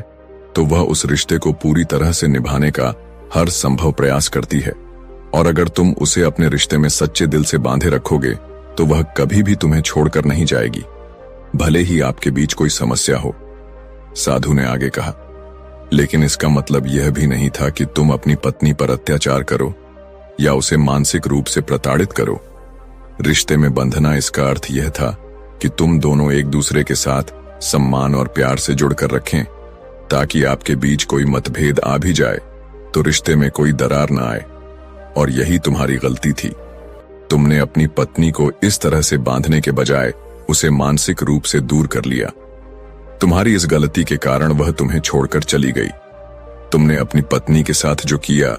तो वह उस रिश्ते को पूरी तरह से निभाने का हर संभव प्रयास करती है, और अगर तुम उसे अपने रिश्ते में सच्चे दिल से बांधे रखोगे तो वह कभी भी तुम्हें छोड़कर नहीं जाएगी, भले ही आपके बीच कोई समस्या हो। साधु ने आगे कहा, लेकिन इसका मतलब यह भी नहीं था कि तुम अपनी पत्नी पर अत्याचार करो या उसे मानसिक रूप से प्रताड़ित करो। रिश्ते में बंधना, इसका अर्थ यह था कि तुम दोनों एक दूसरे के साथ सम्मान और प्यार से जुड़कर रखें, ताकि आपके बीच कोई मतभेद आ भी जाए तो रिश्ते में कोई दरार न आए। और यही तुम्हारी गलती थी। तुमने अपनी पत्नी को इस तरह से बांधने के बजाय उसे मानसिक रूप से दूर कर लिया। तुम्हारी इस गलती के कारण वह तुम्हें छोड़कर चली गई। तुमने अपनी पत्नी के साथ जो किया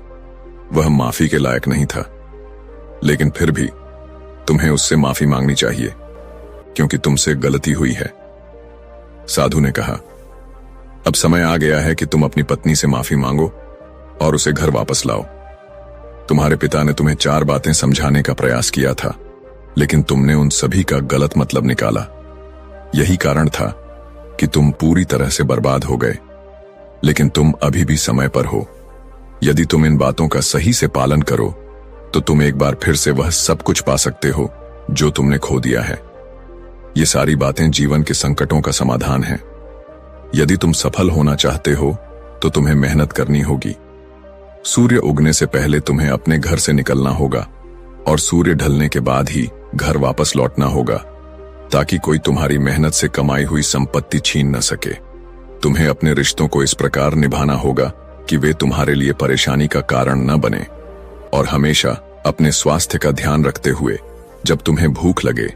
वह माफी के लायक नहीं था, लेकिन फिर भी तुम्हें उससे माफी मांगनी चाहिए, क्योंकि तुमसे गलती हुई है। साधु ने कहा, अब समय आ गया है कि तुम अपनी पत्नी से माफी मांगो और उसे घर वापस लाओ। तुम्हारे पिता ने तुम्हें 4 बातें समझाने का प्रयास किया था, लेकिन तुमने उन सभी का गलत मतलब निकाला। यही कारण था कि तुम पूरी तरह से बर्बाद हो गए, लेकिन तुम अभी भी समय पर हो। यदि तुम इन बातों का सही से पालन करो तो तुम एक बार फिर से वह सब कुछ पा सकते हो जो तुमने खो दिया है। ये सारी बातें जीवन के संकटों का समाधान है। यदि तुम सफल होना चाहते हो तो तुम्हें मेहनत करनी होगी। सूर्य उगने से पहले तुम्हें अपने घर से निकलना होगा और सूर्य ढलने के बाद ही घर वापस लौटना होगा, ताकि कोई तुम्हारी मेहनत से कमाई हुई संपत्ति छीन न सके। तुम्हें अपने रिश्तों को इस प्रकार निभाना होगा कि वे तुम्हारे लिए परेशानी का कारण न बने, और हमेशा अपने स्वास्थ्य का ध्यान रखते हुए जब तुम्हें भूख लगे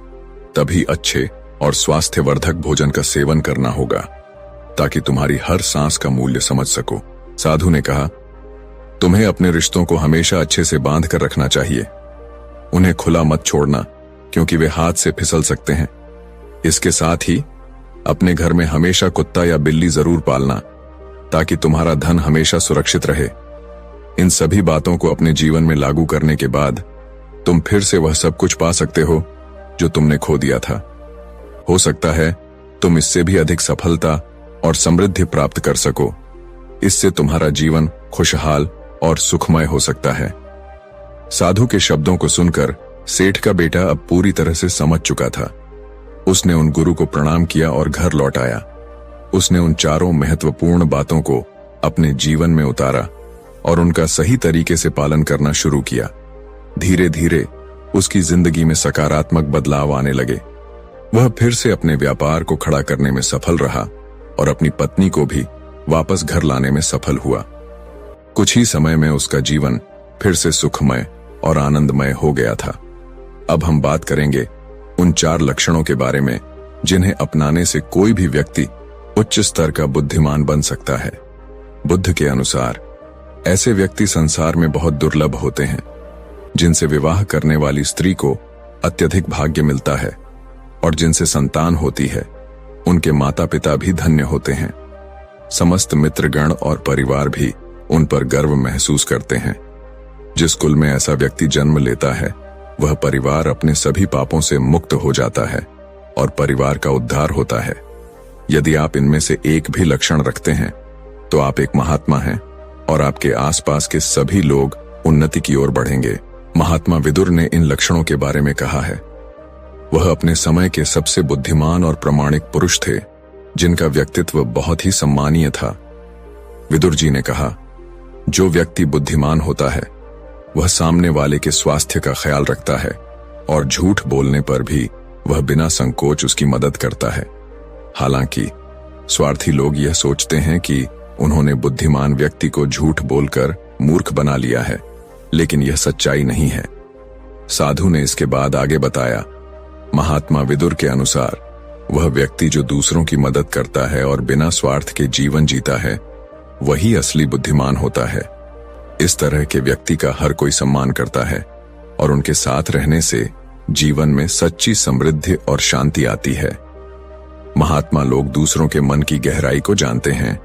तभी अच्छे और स्वास्थ्यवर्धक भोजन का सेवन करना होगा, ताकि तुम्हारी हर सांस का मूल्य समझ सको। साधु ने कहा, तुम्हें अपने रिश्तों को हमेशा अच्छे से बांध कर रखना चाहिए। उन्हें खुला मत छोड़ना, क्योंकि वे हाथ से फिसल सकते हैं। इसके साथ ही अपने घर में हमेशा कुत्ता या बिल्ली जरूर पालना, ताकि तुम्हारा धन हमेशा सुरक्षित रहे। इन सभी बातों को अपने जीवन में लागू करने के बाद तुम फिर से वह सब कुछ पा सकते हो जो तुमने खो दिया था। हो सकता है तुम इससे भी अधिक सफलता और समृद्धि प्राप्त कर सको। इससे तुम्हारा जीवन खुशहाल और सुखमय हो सकता है। साधु के शब्दों को सुनकर सेठ का बेटा अब पूरी तरह से समझ चुका था। उसने उन गुरु को प्रणाम किया और घर लौट आया। उसने उन 4 महत्वपूर्ण बातों को अपने जीवन में उतारा और उनका सही तरीके से पालन करना शुरू किया। धीरे धीरे उसकी जिंदगी में सकारात्मक बदलाव आने लगे। वह फिर से अपने व्यापार को खड़ा करने में सफल रहा और अपनी पत्नी को भी वापस घर लाने में सफल हुआ। कुछ ही समय में उसका जीवन फिर से सुखमय और आनंदमय हो गया था। अब हम बात करेंगे उन 4 लक्षणों के बारे में जिन्हें अपनाने से कोई भी व्यक्ति उच्च स्तर का बुद्धिमान बन सकता है। बुद्ध के अनुसार ऐसे व्यक्ति संसार में बहुत दुर्लभ होते हैं, जिनसे विवाह करने वाली स्त्री को अत्यधिक भाग्य मिलता है और जिनसे संतान होती है उनके माता पिता भी धन्य होते हैं। समस्त मित्रगण और परिवार भी उन पर गर्व महसूस करते हैं। जिस कुल में ऐसा व्यक्ति जन्म लेता है वह परिवार अपने सभी पापों से मुक्त हो जाता है और परिवार का उद्धार होता है। यदि आप इनमें से एक भी लक्षण रखते हैं तो आप एक महात्मा हैं और आपके आसपास के सभी लोग उन्नति की ओर बढ़ेंगे। महात्मा विदुर ने इन लक्षणों के बारे में कहा है। वह अपने समय के सबसे बुद्धिमान और प्रामाणिक पुरुष थे, जिनका व्यक्तित्व बहुत ही सम्मानीय था। विदुर जी ने कहा, जो व्यक्ति बुद्धिमान होता है वह सामने वाले के स्वास्थ्य का ख्याल रखता है और झूठ बोलने पर भी वह बिना संकोच उसकी मदद करता है। हालांकि स्वार्थी लोग यह सोचते हैं कि उन्होंने बुद्धिमान व्यक्ति को झूठ बोलकर मूर्ख बना लिया है, लेकिन यह सच्चाई नहीं है। साधु ने इसके बाद आगे बताया, महात्मा विदुर के अनुसार वह व्यक्ति जो दूसरों की मदद करता है और बिना स्वार्थ के जीवन जीता है, वही असली बुद्धिमान होता है। इस तरह के व्यक्ति का हर कोई सम्मान करता है और उनके साथ रहने से जीवन में सच्ची समृद्धि और शांति आती है। महात्मा लोग दूसरों के मन की गहराई को जानते हैं।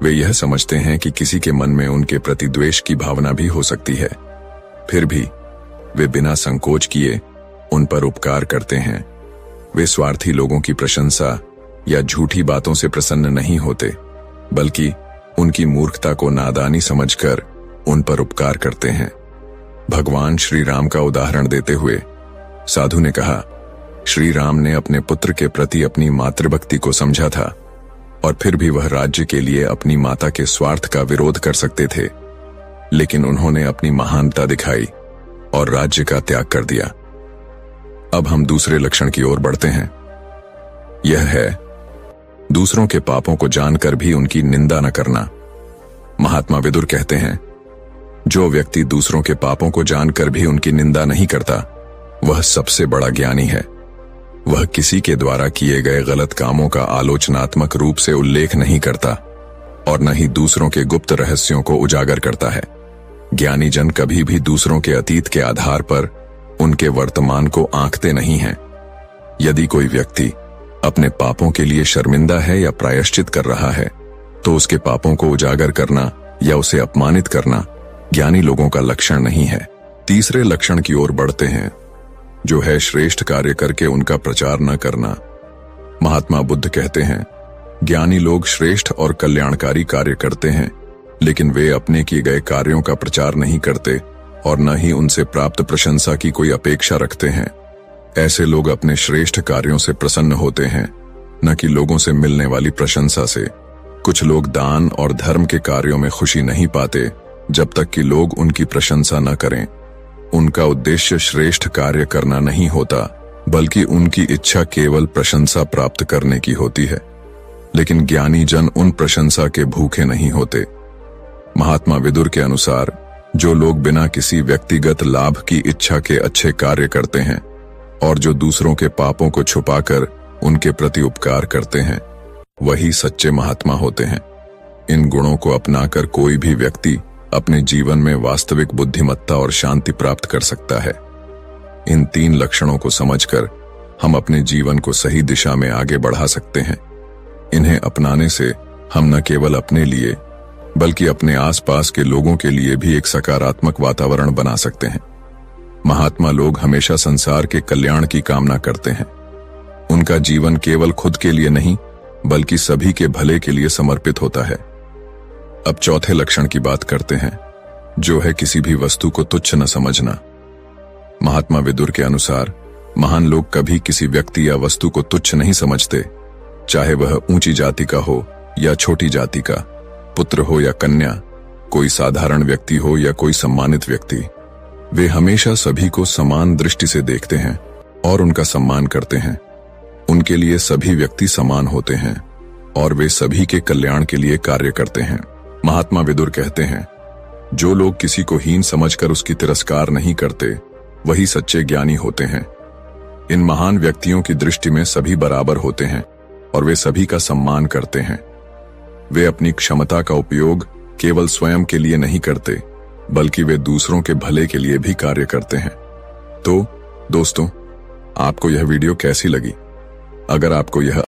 वे यह समझते हैं कि किसी के मन में उनके प्रति द्वेष की भावना भी हो सकती है, फिर भी वे बिना संकोच किए उन पर उपकार करते हैं। वे स्वार्थी लोगों की प्रशंसा या झूठी बातों से प्रसन्न नहीं होते, बल्कि उनकी मूर्खता को नादानी समझकर उन पर उपकार करते हैं। भगवान श्री राम का उदाहरण देते हुए साधु ने कहा, श्री राम ने अपने पुत्र के प्रति अपनी मातृभक्ति को समझा था और फिर भी वह राज्य के लिए अपनी माता के स्वार्थ का विरोध कर सकते थे, लेकिन उन्होंने अपनी महानता दिखाई और राज्य का त्याग कर दिया। अब हम दूसरे लक्षण की ओर बढ़ते हैं। यह है दूसरों के पापों को जानकर भी उनकी निंदा न करना। महात्मा विदुर कहते हैं, जो व्यक्ति दूसरों के पापों को जानकर भी उनकी निंदा नहीं करता, वह सबसे बड़ा ज्ञानी है। वह किसी के द्वारा किए गए गलत कामों का आलोचनात्मक रूप से उल्लेख नहीं करता और न ही दूसरों के गुप्त रहस्यों को उजागर करता है। ज्ञानी जन कभी भी दूसरों के अतीत के आधार पर उनके वर्तमान को आंकते नहीं हैं। यदि कोई व्यक्ति अपने पापों के लिए शर्मिंदा है या प्रायश्चित कर रहा है, तो उसके पापों को उजागर करना या उसे अपमानित करना ज्ञानी लोगों का लक्षण नहीं है। तीसरे लक्षण की ओर बढ़ते हैं, जो है श्रेष्ठ कार्य करके उनका प्रचार न करना। महात्मा बुद्ध कहते हैं, ज्ञानी लोग श्रेष्ठ और कल्याणकारी कार्य करते हैं, लेकिन वे अपने किए गए कार्यों का प्रचार नहीं करते और न ही उनसे प्राप्त प्रशंसा की कोई अपेक्षा रखते हैं। ऐसे लोग अपने श्रेष्ठ कार्यों से प्रसन्न होते हैं, न कि लोगों से मिलने वाली प्रशंसा से। कुछ लोग दान और धर्म के कार्यों में खुशी नहीं पाते जब तक कि लोग उनकी प्रशंसा न करें। उनका उद्देश्य श्रेष्ठ कार्य करना नहीं होता, बल्कि उनकी इच्छा केवल प्रशंसा प्राप्त करने की होती है। लेकिन ज्ञानी जन उन प्रशंसा के भूखे नहीं होते। महात्मा विदुर के अनुसार जो लोग बिना किसी व्यक्तिगत लाभ की इच्छा के अच्छे कार्य करते हैं और जो दूसरों के पापों को छुपाकर उनके प्रति उपकार करते हैं, वही सच्चे महात्मा होते हैं। इन गुणों को अपनाकर कोई भी व्यक्ति अपने जीवन में वास्तविक बुद्धिमत्ता और शांति प्राप्त कर सकता है। इन तीन लक्षणों को समझकर हम अपने जीवन को सही दिशा में आगे बढ़ा सकते हैं। इन्हें अपनाने से हम न केवल अपने लिए बल्कि अपने आसपास के लोगों के लिए भी एक सकारात्मक वातावरण बना सकते हैं। महात्मा लोग हमेशा संसार के कल्याण की कामना करते हैं। उनका जीवन केवल खुद के लिए नहीं, बल्कि सभी के भले के लिए समर्पित होता है। अब चौथे लक्षण की बात करते हैं, जो है किसी भी वस्तु को तुच्छ न समझना। महात्मा विदुर के अनुसार महान लोग कभी किसी व्यक्ति या वस्तु को तुच्छ नहीं समझते, चाहे वह ऊंची जाति का हो या छोटी जाति का, पुत्र हो या कन्या, कोई साधारण व्यक्ति हो या कोई सम्मानित व्यक्ति। वे हमेशा सभी को समान दृष्टि से देखते हैं और उनका सम्मान करते हैं। उनके लिए सभी व्यक्ति समान होते हैं और वे सभी के कल्याण के लिए कार्य करते हैं। महात्मा विदुर कहते हैं, जो लोग किसी को हीन समझकर उसकी तिरस्कार नहीं करते, वही सच्चे ज्ञानी होते हैं। इन महान व्यक्तियों की दृष्टि में सभी बराबर होते हैं और वे सभी का सम्मान करते हैं। वे अपनी क्षमता का उपयोग केवल स्वयं के लिए नहीं करते, बल्कि वे दूसरों के भले के लिए भी कार्य करते हैं। तो दोस्तों, आपको यह वीडियो कैसी लगी? अगर आपको यह